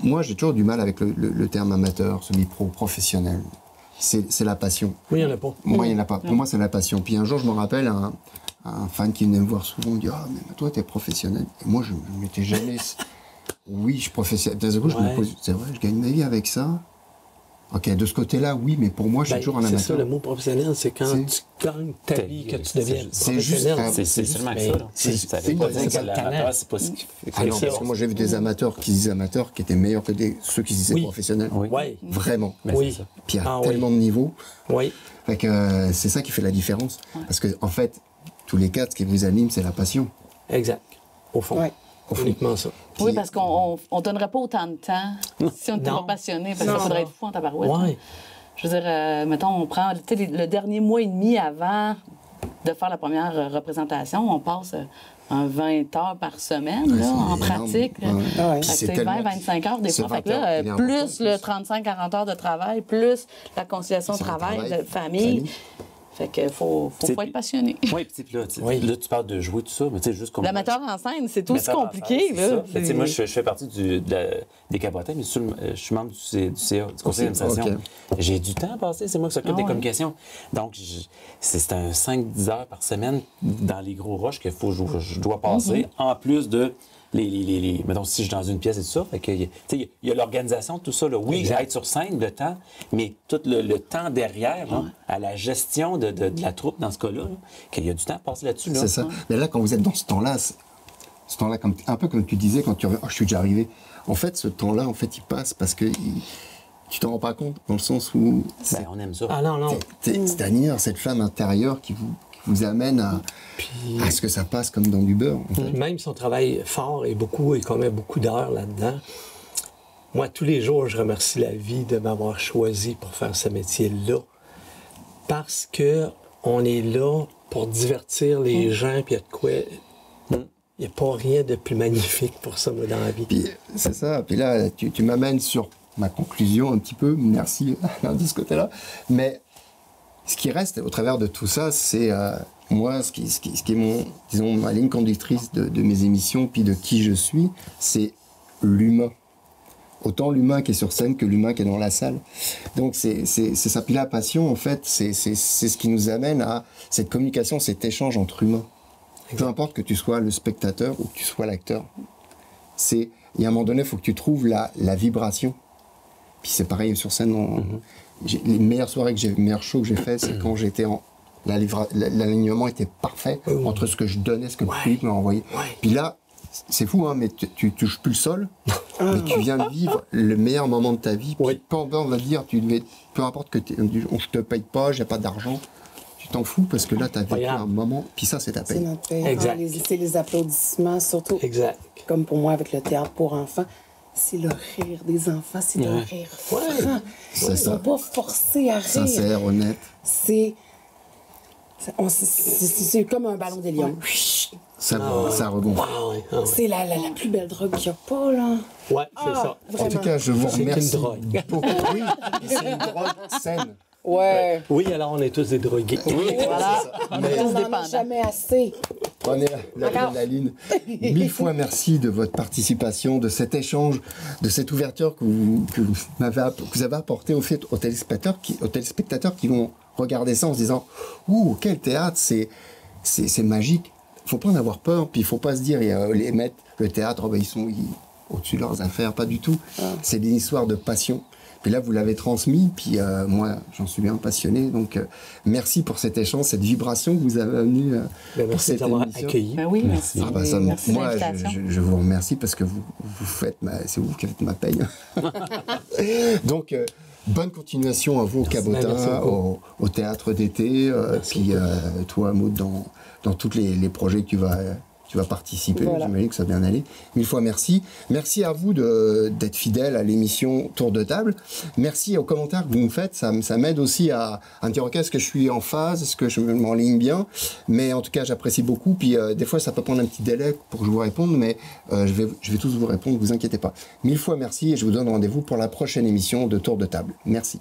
moi, j'ai toujours du mal avec le terme amateur, semi-pro, professionnel. C'est la passion. Oui, il n'y en a pas. Moi, il n'y en a pas. Pour moi, c'est la passion. Puis un jour, je me rappelle, un fan qui venait me voir souvent me dit « Ah, mais toi, t'es professionnel. » Et moi, je ne m'étais jamais... Oui, je suis professionnel. D'un coup, je me Ouais. pose... C'est vrai, je gagne ma vie avec ça. OK, de ce côté-là, oui, mais pour moi, je suis Ben, toujours un c'est amateur. ça, le mot professionnel, c'est quand C'est- tu gagnes ta vie que tu deviens c'est juste professionnel. un- C'est C'est seulement que mais ça. Là. c'est- Ça c'est veut pas une dire que égal l'amateur, talent. c'est pas ce qui fait. Ah non, C'est parce ça. que moi, j'ai vu des amateurs qui disaient amateurs qui étaient meilleurs que ceux qui disaient Oui. professionnels. Oui. Oui, Vraiment. Ben, oui. c'est ça. Puis il y a Ah oui. tellement de niveaux. Oui, Fait que c'est ça qui fait la différence. Parce que, en fait, tous les quatre, ce qui vous anime, c'est la passion. exact. Au fond. Ouais. Uniquement ça. Oui, parce qu'on ne donnerait pas autant de temps si on n'était Non. pas passionné, parce Non. qu'il faudrait être fou en tabarouette. Oui. Je veux dire, mettons, on prend tu sais, le dernier mois et demi avant de faire la première représentation, on passe un 20 heures par semaine là, en énorme. pratique. Ouais. Puis c'est tellement- 20-25 heures des ce fois. Fait que 20 heures, là, il est plus important, le plus. 35-40 heures de travail, plus la conciliation C'est un travail, travail, de famille. famille. Fait que faut C'est- être passionné. Oui, puis là, Oui. là, tu parles de jouer tout ça, mais tu sais, juste comme. Le metteur en scène, c'est aussi Metteur en compliqué. scène, c'est Là. ça. Mais tu sais, moi, je fais partie des cabotins, mais je suis membre du CA, du conseil d'administration. OK. J'ai du temps à passer, c'est moi qui s'occupe des ouais. communications. Donc, c'est un 5-10 heures par semaine dans les gros rushs que je dois passer, en plus de mettons, si je suis dans une pièce et tout ça, fait que, tu sais, il y a l'organisation de tout ça. Là. Oui, Exact. être sur scène, le temps, mais tout le temps derrière, là, à la gestion de la troupe dans ce cas-là, là, qu'il y a du temps à passer là-dessus. Là. C'est ça. Mais là, quand vous êtes dans ce temps-là, comme, un peu comme tu disais quand tu reviens, je suis déjà arrivé. En fait, ce temps-là, en fait, il passe parce que tu t'en rends pas compte, dans le sens où Ben, on aime ça. Ah non, non. c'est Annie, cette flamme intérieure qui vous amène à ce que ça passe comme dans du beurre. En fait. Même si on travaille fort et beaucoup et qu'on met beaucoup d'heures là-dedans, moi, tous les jours, je remercie la vie de m'avoir choisi pour faire ce métier-là. Parce que on est là pour divertir les gens, puis il y a de quoi. Il n'y a pas rien de plus magnifique pour ça, moi, dans la vie. Puis c'est ça. Puis là, tu m'amènes sur ma conclusion un petit peu. Merci de ce côté-là. Mais ce qui reste au travers de tout ça, c'est moi, ce qui est disons, ma ligne conductrice de mes émissions, puis de qui je suis, c'est l'humain. Autant l'humain qui est sur scène que l'humain qui est dans la salle. Donc c'est ça. Puis la passion, en fait, c'est ce qui nous amène à cette communication, cet échange entre humains. Peu importe que tu sois le spectateur ou que tu sois l'acteur. Il y a un moment donné, il faut que tu trouves la vibration. Puis c'est pareil sur scène. Les meilleures soirées les meilleurs shows que j'ai fait, c'est quand j'étais l'alignement était parfait entre ce que je donnais, ce que le public m'a envoyé. Puis là, c'est fou, hein, mais tu touches plus le sol, mais tu viens de vivre le meilleur moment de ta vie. Puis peu importe, on va dire, peu importe que je te paye pas, j'ai pas d'argent, tu t'en fous parce que là, tu as vécu un moment, puis ça, c'est ta C'est paye. notre paye. Exact. C'est les applaudissements, surtout. Exact. Comme pour moi, avec le théâtre pour enfants. C'est le rire des enfants, c'est le rire franc. C'est Ils ça. sont pas forcés à rire. Sincère, honnête. C'est comme un ballon d'hélium. Ça rebondit. Ah ouais, ah ouais. C'est la plus belle drogue qu'il n'y a pas, là. Ouais, c'est ça. En tout cas, je vous C'est une remercie drogue. beaucoup. Oui, c'est une drogue saine. Ouais. Oui, alors on est tous des drogués. Voilà. On est tous On n'en a dépendants. jamais assez. Prenez la ligne. 1000 fois merci de votre participation, de cet échange, de cette ouverture que vous avez apporté aux téléspectateurs qui vont regarder ça en se disant « Ouh, quel théâtre, c'est magique !» Il ne faut pas en avoir peur, puis il ne faut pas se dire les maîtres, le théâtre, ils sont au-dessus de leurs affaires, pas du tout. C'est une histoire de passion. Puis là, vous l'avez transmis, puis moi, j'en suis bien passionné. Donc, merci pour cet échange, cette vibration que vous avez amenée pour Merci cette d'avoir émission. accueilli. Ben oui, merci. Ah bah ça, Merci de moi, l'invitation. je vous remercie parce que c'est vous qui faites ma paye. Donc, bonne continuation à vous au Merci Cabotin, beaucoup. au théâtre d'été, puis toi, Maud, dans tous les projets que tu vas participer. Voilà. J'imagine que ça va bien aller. 1000 fois merci. Merci à vous d'être fidèles à l'émission Tour de table. Merci aux commentaires que vous nous faites. Ça m'aide aussi à me dire, OK, est-ce que je suis en phase? Est-ce que je m'enligne bien? Mais en tout cas, j'apprécie beaucoup. Puis des fois, ça peut prendre un petit délai pour que je vous réponde, mais je vais tous vous répondre, ne vous inquiétez pas. 1000 fois merci et je vous donne rendez-vous pour la prochaine émission de Tour de table. Merci.